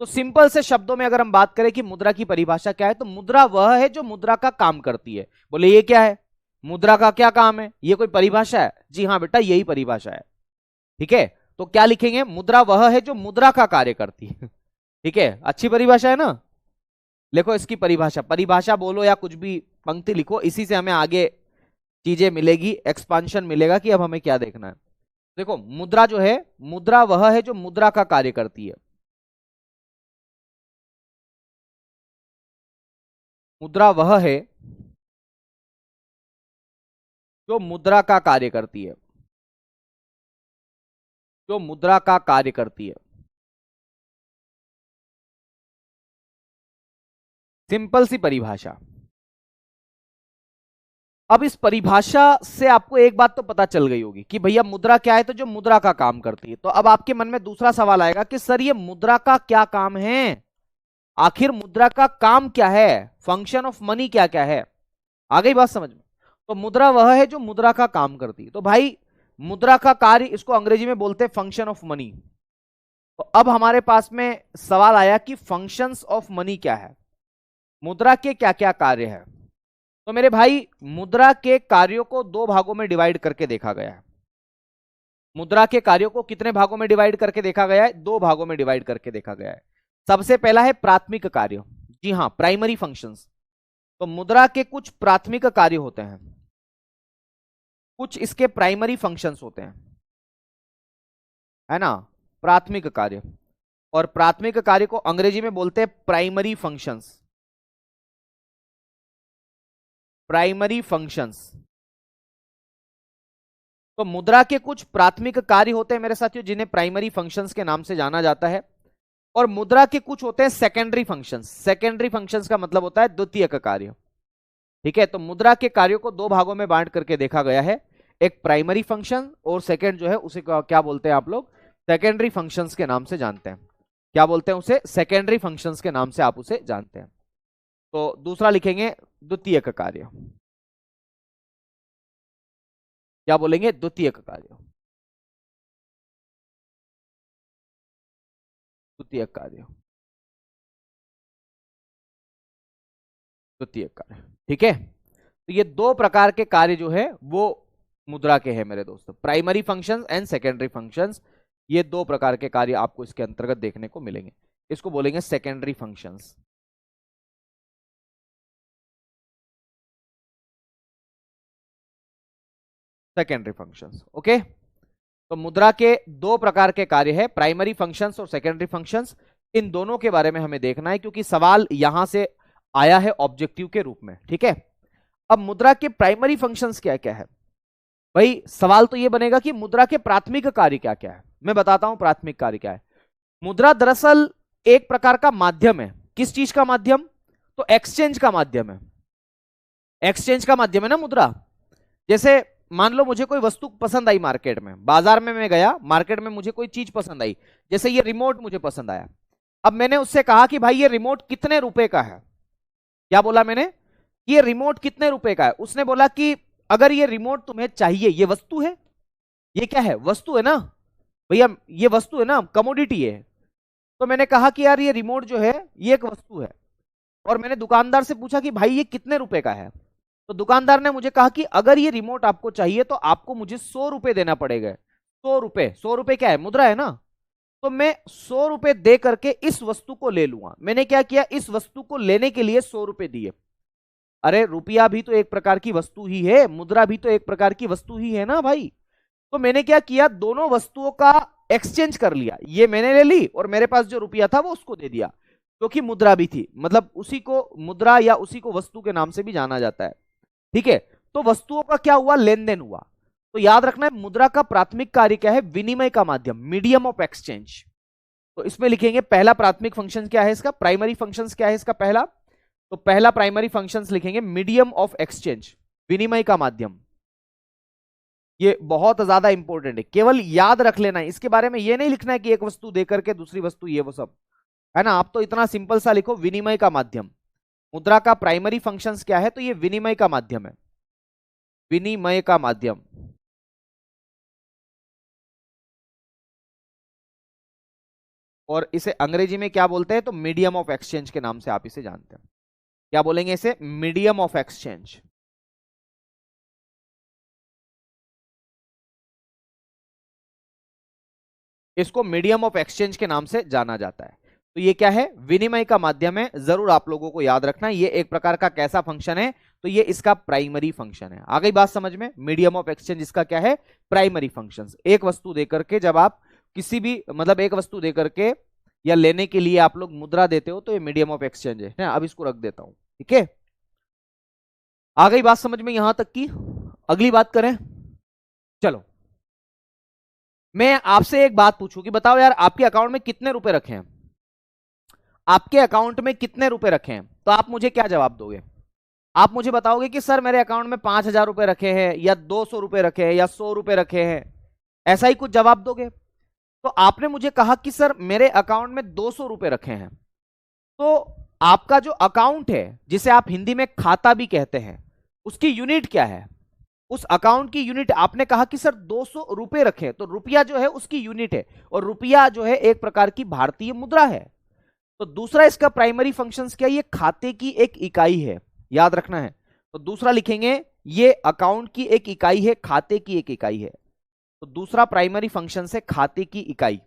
तो सिंपल से शब्दों में अगर हम बात करें कि मुद्रा की परिभाषा क्या है, तो मुद्रा वह है जो मुद्रा का काम करती है। बोले ये क्या है? मुद्रा का क्या काम है? ये कोई परिभाषा है? जी हाँ बेटा, यही परिभाषा है। ठीक है, तो क्या लिखेंगे? मुद्रा वह है जो मुद्रा का कार्य करती है। ठीक है, अच्छी परिभाषा है ना? लिखो इसकी परिभाषा, परिभाषा बोलो या कुछ भी पंक्ति लिखो, इसी से हमें आगे चीजें मिलेगी, एक्सपांशन मिलेगा कि अब हमें क्या देखना है। देखो, मुद्रा जो है, मुद्रा वह है जो मुद्रा का कार्य करती है। मुद्रा वह है जो मुद्रा का कार्य करती है, जो मुद्रा का कार्य करती है। सिंपल सी परिभाषा। अब इस परिभाषा से आपको एक बात तो पता चल गई होगी कि भैया मुद्रा क्या है, तो जो मुद्रा का काम करती है। तो अब आपके मन में दूसरा सवाल आएगा कि सर ये मुद्रा का क्या काम है, आखिर मुद्रा का काम क्या है, फंक्शन ऑफ मनी क्या क्या है। आ गई बात समझ में? तो मुद्रा वह है जो मुद्रा का काम करती है। तो भाई मुद्रा का कार्य, इसको अंग्रेजी में बोलते हैं फंक्शन ऑफ मनी। तो अब हमारे पास में सवाल आया कि फंक्शंस ऑफ मनी क्या है, मुद्रा के क्या क्या कार्य है। तो मेरे भाई, मुद्रा के कार्यों को 2 भागों में डिवाइड करके देखा गया है। मुद्रा के कार्यों को कितने भागों में डिवाइड करके देखा गया है? 2 भागों में डिवाइड करके देखा गया है। सबसे पहला है प्राथमिक कार्य, जी हां, प्राइमरी फंक्शंस। तो मुद्रा के कुछ प्राथमिक कार्य होते हैं, कुछ इसके प्राइमरी फंक्शंस होते हैं, है ना? प्राथमिक कार्य, और प्राथमिक कार्य को अंग्रेजी में बोलते हैं प्राइमरी फंक्शंस। Primary functions. तो मुद्रा के कुछ प्राथमिक कार्य होते हैं मेरे साथियों, जिन्हें प्राइमरी फंक्शंस के नाम से जाना जाता है। और मुद्रा के कुछ होते हैं सेकेंडरी फंक्शंस। सेकेंडरी फंक्शंस का मतलब होता है द्वितीयक कार्य। ठीक है, तो मुद्रा के कार्यों को 2 भागों में बांट करके देखा गया है, एक प्राइमरी फंक्शन और सेकेंड जो है उसे क्या बोलते हैं आप लोग? सेकेंडरी फंक्शंस के नाम से जानते हैं। क्या बोलते हैं उसे? सेकेंडरी फंक्शंस के नाम से आप उसे जानते हैं। तो दूसरा लिखेंगे द्वितीयक कार्य। क्या बोलेंगे? द्वितीयक कार्य। द्वितीयक कार्य, द्वितीयक कार्य। ठीक है, तो ये 2 प्रकार के कार्य जो है वो मुद्रा के हैं मेरे दोस्तों, primary functions and secondary functions. ये दो प्रकार के कार्य आपको इसके अंतर्गत देखने को मिलेंगे, इसको बोलेंगे secondary functions. Secondary functions, okay. तो मुद्रा के दो प्रकार के कार्य है, प्राइमरी फंक्शंस और सेकेंडरी फंक्शंस। इन दोनों के बारे में हमें देखना है क्योंकि सवाल यहां से आया है ऑब्जेक्टिव के रूप में, ठीक है। अब मुद्रा के प्राइमरी फंक्शंस क्या क्या है भाई, सवाल तो ये बनेगा कि मुद्रा के प्राथमिक कार्य क्या क्या है। मैं बताता हूं प्राथमिक कार्य क्या है। मुद्रा दरअसल एक प्रकार का माध्यम है। किस चीज का माध्यम? तो एक्सचेंज का माध्यम है। एक्सचेंज का माध्यम है ना मुद्रा। जैसे मान लो मुझे कोई वस्तु पसंद आई मार्केट में, बाजार में मैं गया, मार्केट में मुझे कोई चीज पसंद आई, जैसे ये रिमोट मुझे पसंद आया। अब मैंने उससे कहा कि भाई ये रिमोट कितने रुपए का है। क्या बोला मैंने? ये रिमोट कितने रुपए का है। उसने बोला कि अगर ये रिमोट तुम्हें चाहिए, ये वस्तु है, ये क्या है? वस्तु है ना भैया, ये वस्तु है ना, कमोडिटी है। तो मैंने कहा कि यार ये रिमोट जो है ये एक वस्तु है, और मैंने दुकानदार से पूछा कि भाई ये कितने रुपए का है। तो दुकानदार ने मुझे कहा कि अगर ये रिमोट आपको चाहिए तो आपको मुझे 100 रुपए देना पड़ेगा। 100 रुपए, 100 रुपए क्या है? मुद्रा है ना। तो मैं 100 रुपए दे करके इस वस्तु को ले लूंगा। मैंने क्या किया? इस वस्तु को लेने के लिए 100 रुपए दिए। अरे रुपया भी तो एक प्रकार की वस्तु ही है, मुद्रा भी तो एक प्रकार की वस्तु ही है ना भाई। तो मैंने क्या किया? दोनों वस्तुओं का एक्सचेंज कर लिया। ये मैंने ले ली और मेरे पास जो रुपया था वो उसको दे दिया, क्योंकि मुद्रा भी थी। मतलब उसी को मुद्रा या उसी को वस्तु के नाम से भी जाना जाता है, ठीक है। तो वस्तुओं का क्या हुआ? लेन देन हुआ। तो याद रखना है मुद्रा का प्राथमिक कार्य क्या है? विनिमय का माध्यम, मीडियम ऑफ एक्सचेंज। तो इसमें लिखेंगे पहला प्राथमिक फंक्शन क्या है इसका, प्राइमरी फंक्शन क्या है इसका पहला। तो पहला प्राइमरी फंक्शन लिखेंगे मीडियम ऑफ एक्सचेंज, विनिमय का माध्यम। ये बहुत ज्यादा इंपॉर्टेंट है, केवल याद रख लेना है। इसके बारे में ये नहीं लिखना है कि एक वस्तु देकर के दूसरी वस्तु ये वो सब, है ना। आप तो इतना सिंपल सा लिखो, विनिमय का माध्यम। मुद्रा का प्राइमरी फंक्शंस क्या है? तो ये विनिमय का माध्यम है, विनिमय का माध्यम। और इसे अंग्रेजी में क्या बोलते हैं? तो मीडियम ऑफ एक्सचेंज के नाम से आप इसे जानते हैं। क्या बोलेंगे इसे? Medium of exchange. इसको मीडियम ऑफ एक्सचेंज के नाम से जाना जाता है। तो ये क्या है? विनिमय का माध्यम है। जरूर आप लोगों को याद रखना है ये एक प्रकार का कैसा फंक्शन है? तो ये इसका प्राइमरी फंक्शन है। आ गई बात समझ में? मीडियम ऑफ एक्सचेंज इसका क्या है? Primary function. एक वस्तु देकर के जब आप किसी भी, मतलब एक वस्तु देकर के या लेने के लिए आप लोग मुद्रा देते हो तो ये मीडियम ऑफ एक्सचेंज है। अब इसको रख देता हूं, ठीक है। आ गई बात समझ में यहां तक की? अगली बात करें, चलो। मैं आपसे एक बात पूछूं कि बताओ यार आपके अकाउंट में कितने रुपए रखे हैं? आपके अकाउंट में कितने रुपए रखे हैं? तो आप मुझे क्या जवाब दोगे? आप मुझे बताओगे कि सर मेरे अकाउंट में 5,000 रुपए रखे हैं, या 200 रुपए रखे हैं, या 100 रुपए रखे हैं, ऐसा ही कुछ जवाब दोगे। तो आपने मुझे कहा कि सर मेरे अकाउंट में 200 रुपए रखे हैं। तो आपका जो अकाउंट है, जिसे आप हिंदी में खाता भी कहते हैं, उसकी यूनिट क्या है? उस अकाउंट की यूनिट, आपने कहा कि सर 200 रुपए रखे, तो रुपया जो है उसकी यूनिट है, और रुपया जो है एक प्रकार की भारतीय मुद्रा है। तो दूसरा इसका प्राइमरी फंक्शंस क्या? ये खाते की एक इकाई है, याद रखना है। तो दूसरा लिखेंगे ये अकाउंट की एक इकाई है, खाते की एक इकाई है। तो दूसरा प्राइमरी फंक्शन है खाते की इकाई,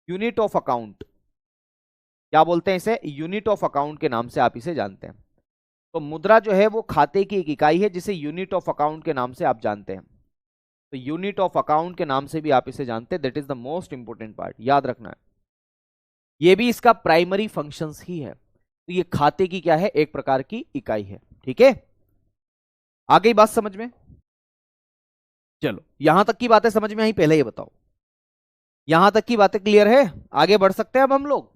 यूनिट ऑफ अकाउंट। क्या बोलते हैं इसे? यूनिट ऑफ अकाउंट के नाम से आप इसे जानते हैं। तो मुद्रा जो है वो खाते की एक इकाई है जिसे यूनिट ऑफ अकाउंट के नाम से आप जानते हैं। तो यूनिट ऑफ अकाउंट के नाम से भी आप इसे जानते हैं। That is the most important part, याद रखना है। ये भी इसका प्राइमरी फंक्शंस ही है। तो ये खाते की क्या है? एक प्रकार की इकाई है, ठीक है। आ गई बात समझ में? चलो, यहां तक की बातें समझ में आई? पहले ये बताओ, यहां तक की बातें क्लियर है? आगे बढ़ सकते हैं अब हम लोग?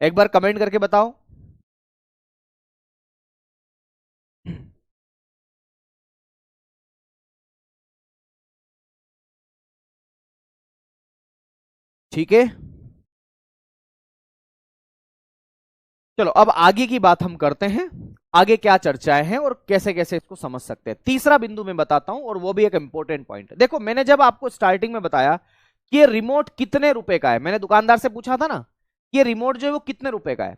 एक बार कमेंट करके बताओ। ठीक है, चलो अब आगे की बात हम करते हैं। आगे क्या चर्चाएं हैं और कैसे कैसे इसको समझ सकते हैं। तीसरा बिंदु मैं बताता हूं, और वो भी एक इंपॉर्टेंट पॉइंट है। देखो, मैंने जब आपको स्टार्टिंग में बताया कि ये रिमोट कितने रुपए का है, मैंने दुकानदार से पूछा था ना, ये रिमोट जो है वो कितने रुपए का है।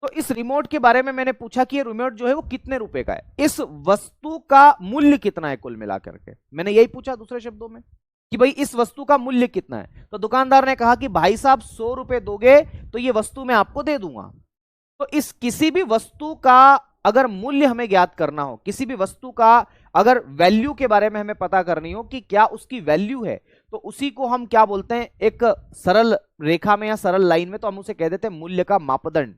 तो इस रिमोट के बारे में मैंने पूछा कि ये रिमोट जो है वो कितने रुपए का है, इस वस्तु का मूल्य कितना है कुल मिलाकर के, मैंने यही पूछा दूसरे शब्दों में। कि भाई इस वस्तु का मूल्य कितना है। तो दुकानदार ने कहा कि भाई साहब 100 रुपए दोगे तो ये वस्तु मैं आपको दे दूंगा। तो इस किसी भी वस्तु का अगर मूल्य हमें ज्ञात करना हो, किसी भी वस्तु का अगर वैल्यू के बारे में हमें पता करनी हो कि क्या उसकी वैल्यू है, तो उसी को हम क्या बोलते हैं, एक सरल रेखा में या सरल लाइन में तो हम उसे कह देते हैं मूल्य का मापदंड।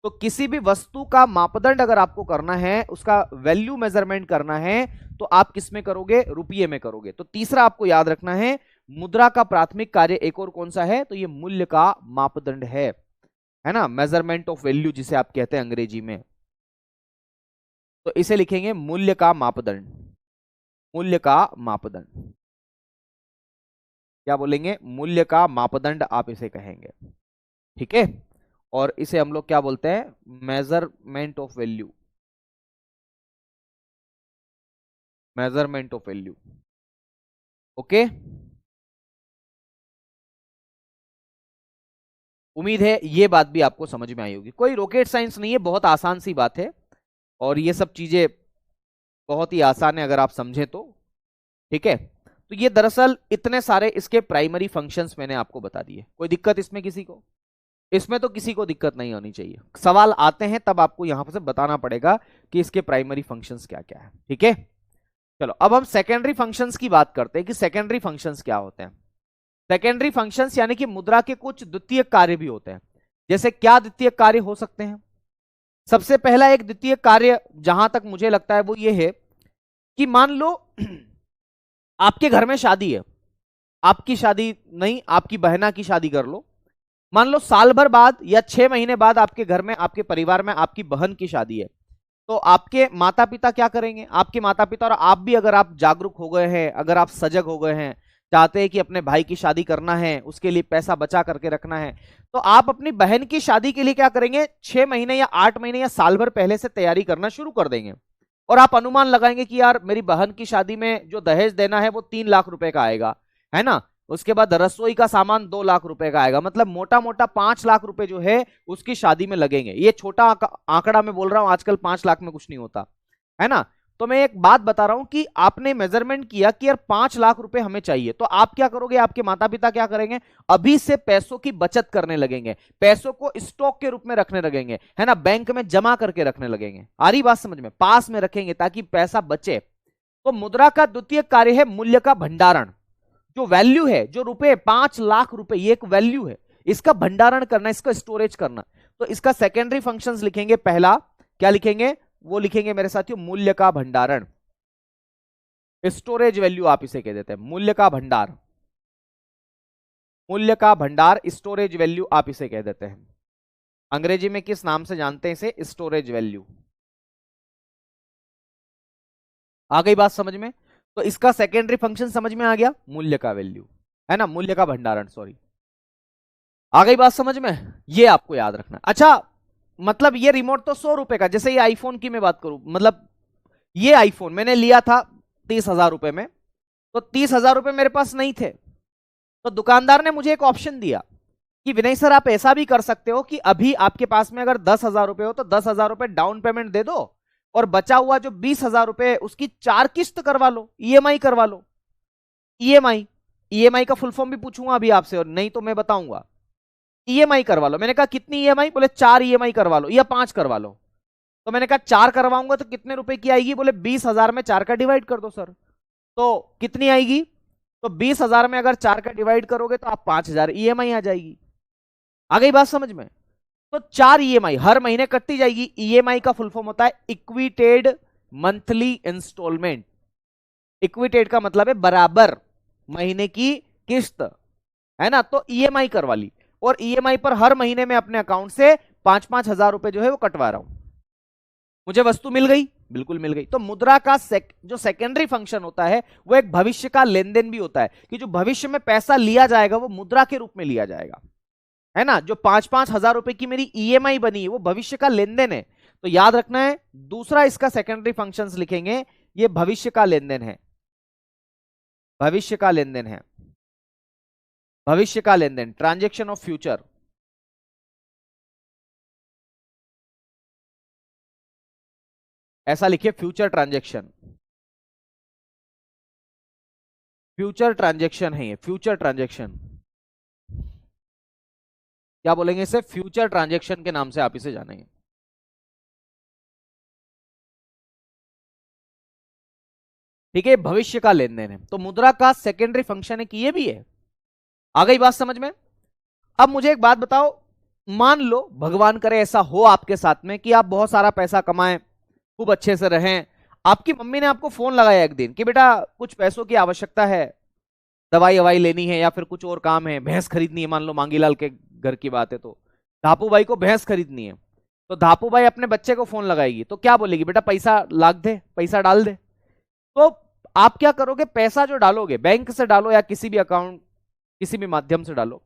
तो किसी भी वस्तु का मापदंड अगर आपको करना है, उसका वैल्यू मेजरमेंट करना है, तो आप किस में करोगे, रुपये में करोगे। तो तीसरा आपको याद रखना है, मुद्रा का प्राथमिक कार्य एक और कौन सा है, तो ये मूल्य का मापदंड है ना, मेजरमेंट ऑफ वैल्यू जिसे आप कहते हैं अंग्रेजी में। तो इसे लिखेंगे मूल्य का मापदंड, मूल्य का मापदंड। क्या बोलेंगे, मूल्य का मापदंड आप इसे कहेंगे, ठीक है। और इसे हम लोग क्या बोलते हैं, measurement of value, measurement of value. Okay, उम्मीद है ये बात भी आपको समझ में आई होगी। कोई रॉकेट साइंस नहीं है, बहुत आसान सी बात है, और ये सब चीजें बहुत ही आसान है अगर आप समझें तो, ठीक है। तो ये दरअसल इतने सारे इसके प्राइमरी फंक्शंस मैंने आपको बता दिए। कोई दिक्कत इसमें किसी को, इसमें तो किसी को दिक्कत नहीं होनी चाहिए। सवाल आते हैं तब आपको यहां पर से बताना पड़ेगा कि इसके प्राइमरी फंक्शंस क्या क्या है, ठीक है। चलो अब हम सेकेंडरी फंक्शंस की बात करते हैं कि सेकेंडरी फंक्शंस क्या होते हैं। सेकेंडरी फंक्शंस यानी कि मुद्रा के कुछ द्वितीय कार्य भी होते हैं। जैसे क्या द्वितीय कार्य हो सकते हैं, सबसे पहला एक द्वितीय कार्य जहां तक मुझे लगता है वो ये है कि मान लो आपके घर में शादी है, आपकी शादी नहीं, आपकी बहना की शादी कर लो। मान लो साल भर बाद या 6 महीने बाद आपके घर में, आपके परिवार में आपकी बहन की शादी है। तो आपके माता पिता क्या करेंगे, आपके माता पिता और आप भी अगर आप जागरूक हो गए हैं, अगर आप सजग हो गए हैं, चाहते हैं कि अपने भाई की शादी करना है, उसके लिए पैसा बचा करके रखना है, तो आप अपनी बहन की शादी के लिए क्या करेंगे, 6 महीने या 8 महीने या साल भर पहले से तैयारी करना शुरू कर देंगे। और आप अनुमान लगाएंगे कि यार मेरी बहन की शादी में जो दहेज देना है वो 3 लाख रुपए का आएगा, है ना। उसके बाद रसोई का सामान 2 लाख रुपए का आएगा, मतलब मोटा मोटा 5 लाख रुपए जो है उसकी शादी में लगेंगे। ये छोटा आंकड़ा मैं बोल रहा हूं, आजकल 5 लाख में कुछ नहीं होता, है ना। तो मैं एक बात बता रहा हूं कि आपने मेजरमेंट किया कि यार 5 लाख रुपए हमें चाहिए, तो आप क्या करोगे, आपके माता पिता क्या करेंगे, अभी से पैसों की बचत करने लगेंगे, पैसों को स्टॉक के रूप में रखने लगेंगे, है ना, बैंक में जमा करके रखने लगेंगे। आ रही बात समझ में, पास में रखेंगे ताकि पैसा बचे। तो मुद्रा का द्वितीय कार्य है मूल्य का भंडारण। जो वैल्यू है, जो रुपए 5 लाख रुपए, ये एक वैल्यू है, इसका भंडारण करना, इसका स्टोरेज करना। तो इसका सेकेंडरी फंक्शंस लिखेंगे, पहला क्या लिखेंगे, वो लिखेंगे मेरे साथियों मूल्य का भंडारण, स्टोरेज वैल्यू आप इसे कह देते हैं, मूल्य का भंडार, मूल्य का भंडार, स्टोरेज वैल्यू आप इसे कह देते हैं। अंग्रेजी में किस नाम से जानते हैं इसे, स्टोरेज वैल्यू। आ गई बात समझ में। तो इसका सेकेंडरी फंक्शन समझ में आ गया, मूल्य का वैल्यू, है ना, मूल्य का भंडारण, सॉरी। आ गई बात समझ में, ये आपको याद रखना। अच्छा, मतलब ये रिमोट तो 100 रुपए का, जैसे ये आईफोन की मैं बात करूं, मतलब ये आईफोन मैंने लिया था 30,000 रुपए में, तो 30,000 रुपए मेरे पास नहीं थे। तो दुकानदार ने मुझे एक ऑप्शन दिया कि विनय सर आप ऐसा भी कर सकते हो कि अभी आपके पास में अगर 10,000 रुपए हो तो 10,000 रुपए डाउन पेमेंट दे दो, और बचा हुआ जो 20,000 रुपए उसकी 4 किस्त करवा लो, ईएमआई करवा लो। ईएमआई, ईएमआई का फुल फॉर्म भी पूछूंगा अभी आपसे, और नहीं तो मैं बताऊंगा। ईएमआई करवा लो, मैंने कहा कितनी ईएमआई, बोले 4 ईएमआई करवा लो या 5 करवा लो। तो मैंने कहा 4 करवाऊंगा तो कितने रुपए की आएगी, बोले 20,000 में 4 का डिवाइड कर दो सर। तो कितनी आएगी, तो 20,000 में अगर 4 का डिवाइड करोगे तो आप 5,000 ईएमआई आ जाएगी। आ गई बात समझ में। तो 4 ईएमआई हर महीने कटती जाएगी। ईएमआई का फुल फॉर्म होता है इक्विटेड मंथली इंस्टॉलमेंट। इक्विटेड का मतलब है बराबर महीने की किस्त, है ना। तो ईएमआई करवा ली, और ईएमआई पर हर महीने में अपने अकाउंट से 5-5 हजार रुपए जो है वो कटवा रहा हूं। मुझे वस्तु मिल गई, बिल्कुल मिल गई। तो मुद्रा का जो सेकेंडरी फंक्शन होता है वो एक भविष्य का लेन देन भी होता है, कि जो भविष्य में पैसा लिया जाएगा वो मुद्रा के रूप में लिया जाएगा, है ना। जो 5-5 हजार रुपए की मेरी ईएमआई बनी है वो भविष्य का लेन देन है। तो याद रखना है, दूसरा इसका सेकेंडरी फंक्शंस लिखेंगे, ये भविष्य का लेन देन है, भविष्य का लेन देन है, भविष्य का लेन देन, ट्रांजेक्शन ऑफ फ्यूचर। ऐसा लिखिए, फ्यूचर ट्रांजेक्शन, फ्यूचर ट्रांजैक्शन है ये, फ्यूचर ट्रांजैक्शन। क्या बोलेंगे इसे? फ्यूचर ट्रांजैक्शन के नाम से आप इसे जानेंगे। ठीक है, भविष्य का लेन देन है। तो मुद्रा का सेकेंडरी फंक्शन है कि ये भी है। आ गई बात समझ में? अब मुझे एक बात बताओ, मान लो भगवान करे ऐसा हो आपके साथ में कि आप बहुत सारा पैसा कमाएं, खूब अच्छे से रहें, आपकी मम्मी ने आपको फोन लगाया एक दिन कि बेटा कुछ पैसों की आवश्यकता है, दवाई ववाई लेनी है या फिर कुछ और काम है, भैंस खरीदनी है, मान लो मांगीलाल के घर की बात है, तो धापू भाई को भैंस खरीदनी है, तो धापू भाई अपने बच्चे को फोन लगाएगी तो क्या बोलेगी? बेटा पैसा लाग दे, पैसा डाल दे। तो आप क्या करोगे? पैसा जो डालोगे, बैंक से डालो या किसी भी अकाउंट, किसी भी माध्यम से डालो,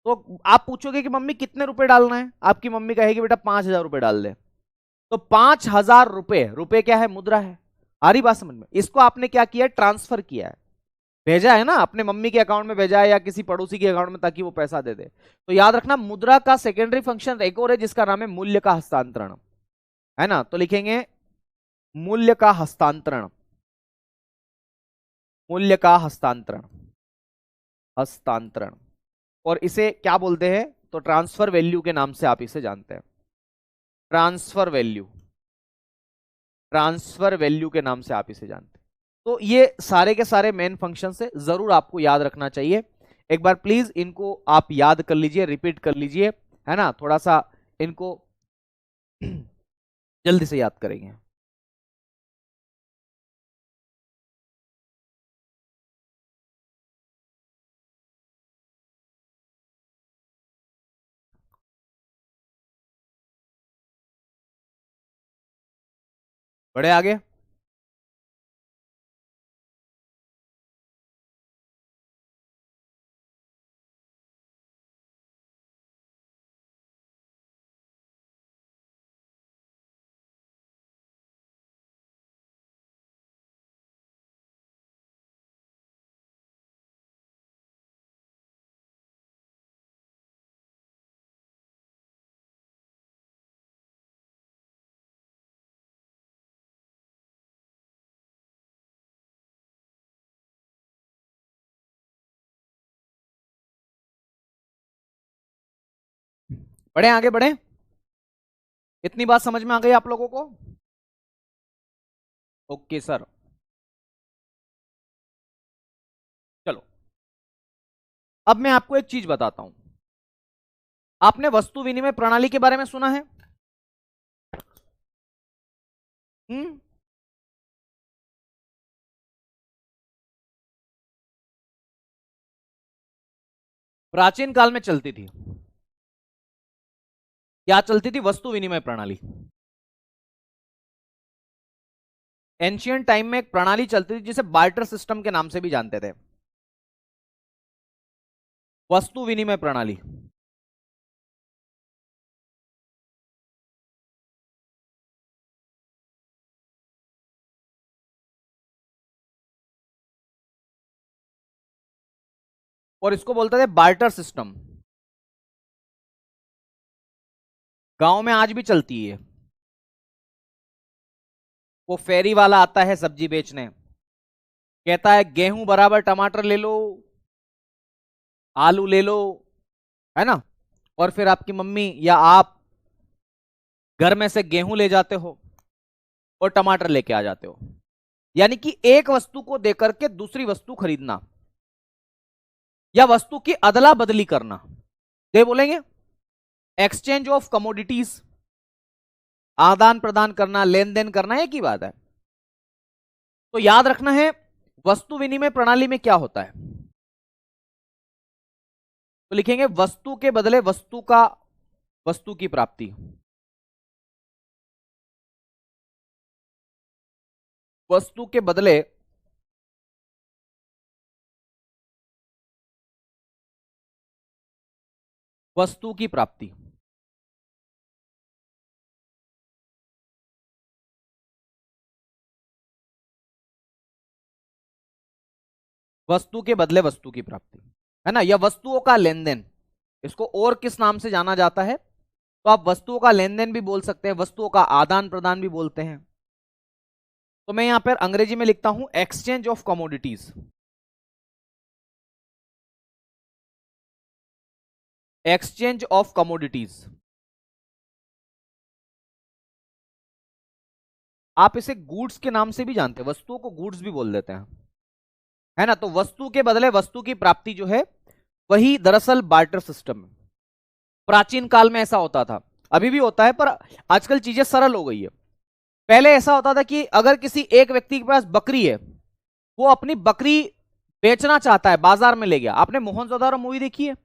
तो आप पूछोगे कि मम्मी कितने रुपए डालना है, आपकी मम्मी कहेगी बेटा 5,000 रुपए डाल दे। तो 5,000 रुपए, रुपए क्या है? मुद्रा है। आ रही बात समझ में? इसको आपने क्या किया? ट्रांसफर किया है, भेजा है ना, अपने मम्मी के अकाउंट में भेजा है या किसी पड़ोसी के अकाउंट में, ताकि वो पैसा दे दे। तो याद रखना, मुद्रा का सेकेंडरी फंक्शन एक और है जिसका नाम है मूल्य का हस्तांतरण, है ना? तो लिखेंगे मूल्य का हस्तांतरण, मूल्य का हस्तांतरण, हस्तांतरण। और इसे क्या बोलते हैं? तो ट्रांसफर वैल्यू के नाम से आप इसे जानते हैं, ट्रांसफर वैल्यू, ट्रांसफर वैल्यू के नाम से आप इसे जानते हैं। तो ये सारे के सारे मेन फंक्शन से जरूर आपको याद रखना चाहिए। एक बार प्लीज इनको आप याद कर लीजिए, रिपीट कर लीजिए, है ना? थोड़ा सा इनको जल्दी से याद करेंगे। बड़े आगे। बड़े आगे बढ़े। इतनी बात समझ में आ गई आप लोगों को? ओके सर, चलो अब मैं आपको एक चीज बताता हूं। आपने वस्तु विनिमय प्रणाली के बारे में सुना है? हम्म, प्राचीन काल में चलती थी। क्या चलती थी? वस्तु विनिमय प्रणाली। एंशियंट टाइम में एक प्रणाली चलती थी जिसे बार्टर सिस्टम के नाम से भी जानते थे, वस्तु विनिमय प्रणाली। और इसको बोलते थे बार्टर सिस्टम। गांव में आज भी चलती है। वो फेरी वाला आता है सब्जी बेचने, कहता है गेहूं बराबर टमाटर ले लो, आलू ले लो, है ना? और फिर आपकी मम्मी या आप घर में से गेहूं ले जाते हो और टमाटर लेके आ जाते हो। यानी कि एक वस्तु को देकर के दूसरी वस्तु खरीदना या वस्तु की अदला बदली करना, ये बोलेंगे एक्सचेंज ऑफ कमोडिटीज। आदान प्रदान करना, लेन देन करना, एक ही बात है। तो याद रखना है वस्तु विनिमय प्रणाली में क्या होता है। तो लिखेंगे वस्तु के बदले वस्तु का, वस्तु की प्राप्ति, वस्तु के बदले वस्तु की प्राप्ति। वस्तु के बदले वस्तु की प्राप्ति, है ना? या वस्तुओं का लेन देन, इसको और किस नाम से जाना जाता है? तो आप वस्तुओं का लेन देन भी बोल सकते हैं, वस्तुओं का आदान प्रदान भी बोलते हैं। तो मैं यहां पर अंग्रेजी में लिखता हूं exchange of commodities, exchange of commodities. आप इसे गुड्स के नाम से भी जानते हैं, वस्तुओं को गुड्स भी बोल देते हैं, है ना। तो वस्तु के बदले वस्तु की प्राप्ति जो है वही दरअसल बार्टर सिस्टम है। प्राचीन काल में ऐसा होता था, अभी भी होता है, पर आजकल चीजें सरल हो गई है। पहले ऐसा होता था कि अगर किसी एक व्यक्ति के पास बकरी है, वो अपनी बकरी बेचना चाहता है, बाजार में ले गया। आपने मोहनजोदारो मूवी देखी है,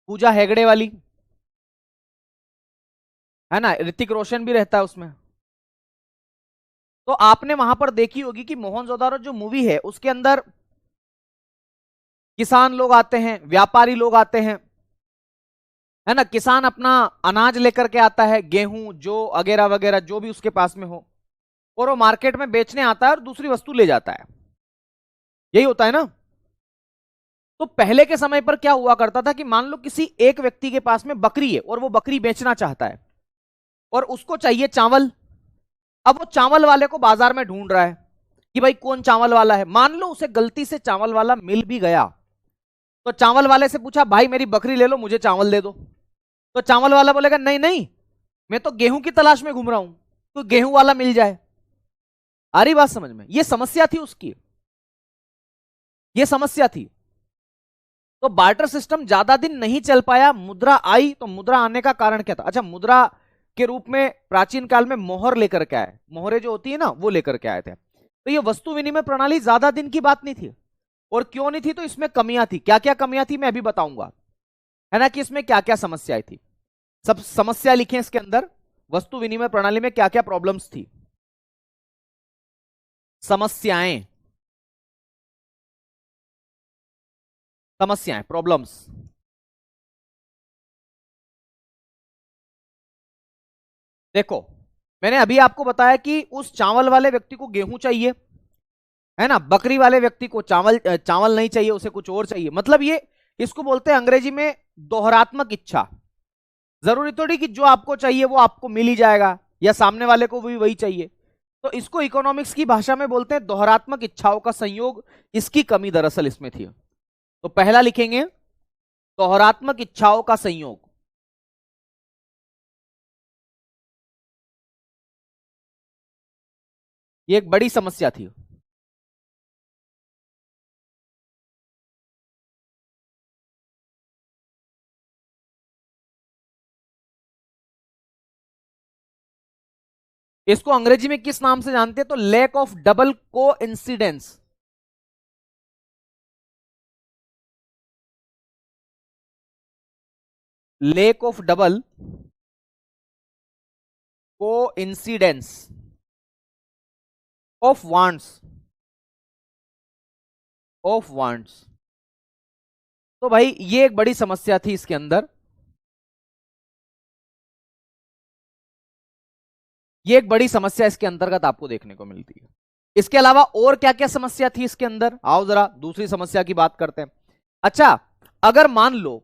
पूजा हेगड़े वाली, है ना, ऋतिक रोशन भी रहता है उसमें। तो आपने वहां पर देखी होगी कि मोहनजोदारो जो मूवी है उसके अंदर किसान लोग आते हैं, व्यापारी लोग आते हैं, है ना। किसान अपना अनाज लेकर के आता है, गेहूं जो वगैरह वगैरह जो भी उसके पास में हो, और वो मार्केट में बेचने आता है और दूसरी वस्तु ले जाता है। यही होता है ना। तो पहले के समय पर क्या हुआ करता था कि मान लो किसी एक व्यक्ति के पास में बकरी है और वो बकरी बेचना चाहता है और उसको चाहिए चावल। अब वो चावल वाले को बाजार में ढूंढ रहा है कि भाई कौन चावल वाला है। मान लो उसे गलती से चावल वाला मिल भी गया, तो चावल वाले से पूछा भाई मेरी बकरी ले लो, मुझे चावल दे दो। तो चावल वाला बोलेगा नहीं नहीं, मैं तो गेहूं की तलाश में घूम रहा हूं, तो गेहूं वाला मिल जाए। आ रही बात समझ में? ये समस्या थी उसकी, ये समस्या थी। तो बार्टर सिस्टम ज्यादा दिन नहीं चल पाया, मुद्रा आई। तो मुद्रा आने का कारण क्या था? अच्छा, मुद्रा के रूप में प्राचीन काल में मोहर लेकर के आए, मोहरे जो होती है ना वो लेकर के आए थे। तो ये वस्तु विनिमय प्रणाली ज्यादा दिन की बात नहीं थी। और क्यों नहीं थी? तो इसमें कमियां थी। क्या क्या कमियां थी मैं अभी बताऊंगा, है ना, कि इसमें क्या क्या समस्याएं थी। सब समस्या लिखे इसके अंदर, वस्तु विनिमय प्रणाली में क्या क्या प्रॉब्लम्स थी, समस्याएं, समस्याएं, प्रॉब्लम्स। देखो, मैंने अभी आपको बताया कि उस चावल वाले व्यक्ति को गेहूं चाहिए, है ना, बकरी वाले व्यक्ति को चावल नहीं चाहिए, उसे कुछ और चाहिए। मतलब ये, इसको बोलते हैं अंग्रेजी में दोहरात्मक इच्छा। जरूरी थोड़ी कि जो आपको चाहिए वो आपको मिल ही जाएगा, या सामने वाले को भी वही चाहिए। तो इसको इकोनॉमिक्स की भाषा में बोलते हैं दोहरात्मक इच्छाओं का संयोग। इसकी कमी दरअसल इसमें थी। तो पहला लिखेंगे दोहरात्मक इच्छाओं का संयोग। ये एक बड़ी समस्या थी। इसको अंग्रेजी में किस नाम से जानते हैं? तो लैक ऑफ डबल को इंसिडेंस। लैक ऑफ डबल को incidence of wants, of wants. तो भाई ये एक बड़ी समस्या थी इसके अंदर, ये एक बड़ी समस्या इसके अंतर्गत आपको देखने को मिलती है। इसके अलावा और क्या क्या समस्या थी इसके अंदर? आओ जरा दूसरी समस्या की बात करते हैं। अच्छा, अगर मान लो,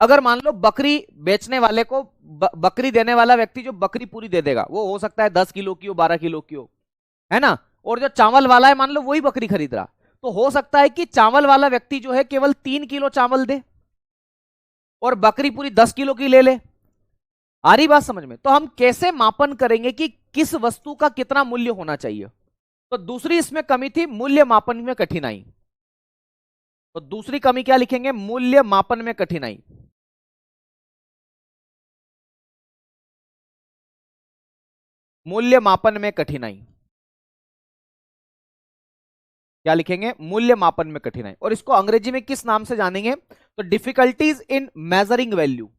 अगर मान लो बकरी बेचने वाले को बकरी देने वाला व्यक्ति जो बकरी पूरी दे देगा, वो हो सकता है 10 किलो की हो, 12 किलो की हो, है ना, और जो चावल वाला है मान लो वही बकरी खरीद रहा, तो हो सकता है कि चावल वाला व्यक्ति जो है केवल 3 किलो चावल दे और बकरी पूरी 10 किलो की ले ले। आ रही बात समझ में? तो हम कैसे मापन करेंगे कि किस वस्तु का कितना मूल्य होना चाहिए? तो दूसरी इसमें कमी थी, मूल्य मापन में कठिनाई। तो दूसरी कमी क्या लिखेंगे? मूल्य मापन में कठिनाई। मूल्य मापन में कठिनाई क्या लिखेंगे? मूल्य मापन में कठिनाई। और इसको अंग्रेजी में किस नाम से जानेंगे? तो डिफिकल्टीज इन मेजरिंग वैल्यू।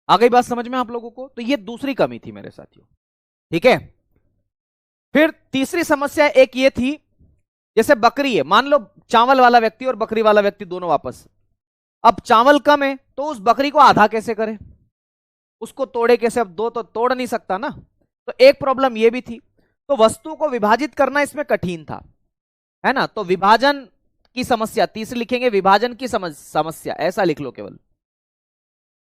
आ गई बात समझ में आप लोगों को? तो ये दूसरी कमी थी मेरे साथियों, ठीक है। फिर तीसरी समस्या एक ये थी, जैसे बकरी है, मान लो चावल वाला व्यक्ति और बकरी वाला व्यक्ति दोनों वापस। अब चावल कम है तो उस बकरी को आधा कैसे करे? उसको तोड़े कैसे? अब दो तो तोड़ नहीं सकता ना। तो एक प्रॉब्लम ये भी थी। तो वस्तु को विभाजित करना इसमें कठिन था, है ना। तो विभाजन की समस्या, तीसरी लिखेंगे विभाजन की समस्या, ऐसा लिख लो केवल,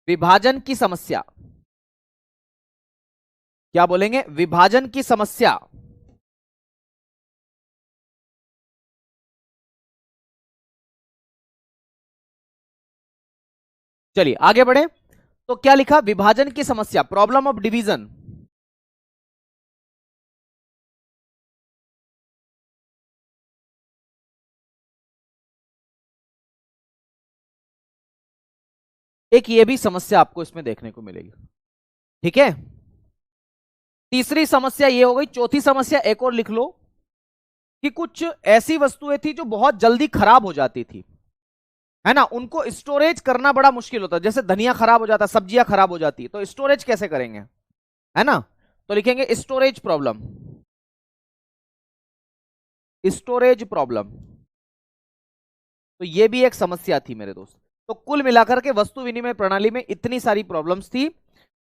विभाजन की समस्या। क्या बोलेंगे? विभाजन की समस्या। चलिए आगे बढ़े। तो क्या लिखा? विभाजन की समस्या, प्रॉब्लम ऑफ डिवीजन। एक ये भी समस्या आपको इसमें देखने को मिलेगी, ठीक है। तीसरी समस्या ये हो गई। चौथी समस्या एक और लिख लो कि कुछ ऐसी वस्तुएं थी जो बहुत जल्दी खराब हो जाती थी, है ना, उनको स्टोरेज करना बड़ा मुश्किल होता है। जैसे धनिया खराब हो जाता, सब्जियां खराब हो जाती, तो स्टोरेज कैसे करेंगे, है ना। तो लिखेंगे स्टोरेज प्रॉब्लम, स्टोरेज प्रॉब्लम। तो ये भी एक समस्या थी मेरे दोस्त। तो कुल मिलाकर के वस्तु विनिमय प्रणाली में इतनी सारी प्रॉब्लम्स थी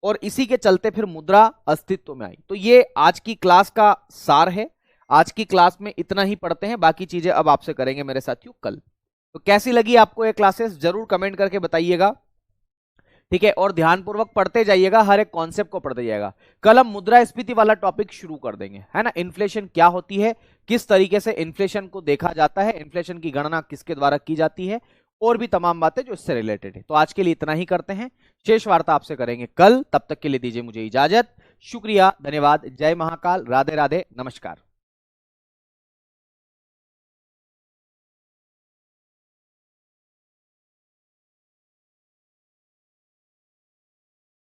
और इसी के चलते फिर मुद्रा अस्तित्व में आई। तो ये आज की क्लास का सार है। आज की क्लास में इतना ही पढ़ते हैं, बाकी चीजें अब आपसे करेंगे मेरे साथियों कल। तो कैसी लगी आपको ये क्लासेस जरूर कमेंट करके बताइएगा, ठीक है। और ध्यानपूर्वक पढ़ते जाइएगा, हर एक कॉन्सेप्ट को पढ़ते जाइएगा। कल हम मुद्रास्फीति वाला टॉपिक शुरू कर देंगे, है ना। इन्फ्लेशन क्या होती है, किस तरीके से इन्फ्लेशन को देखा जाता है, इन्फ्लेशन की गणना किसके द्वारा की जाती है, और भी तमाम बातें जो इससे रिलेटेड है। तो आज के लिए इतना ही करते हैं, शेष वार्ता आपसे करेंगे कल। तब तक के लिए दीजिए मुझे इजाजत। शुक्रिया, धन्यवाद, जय महाकाल, राधे राधे, नमस्कार।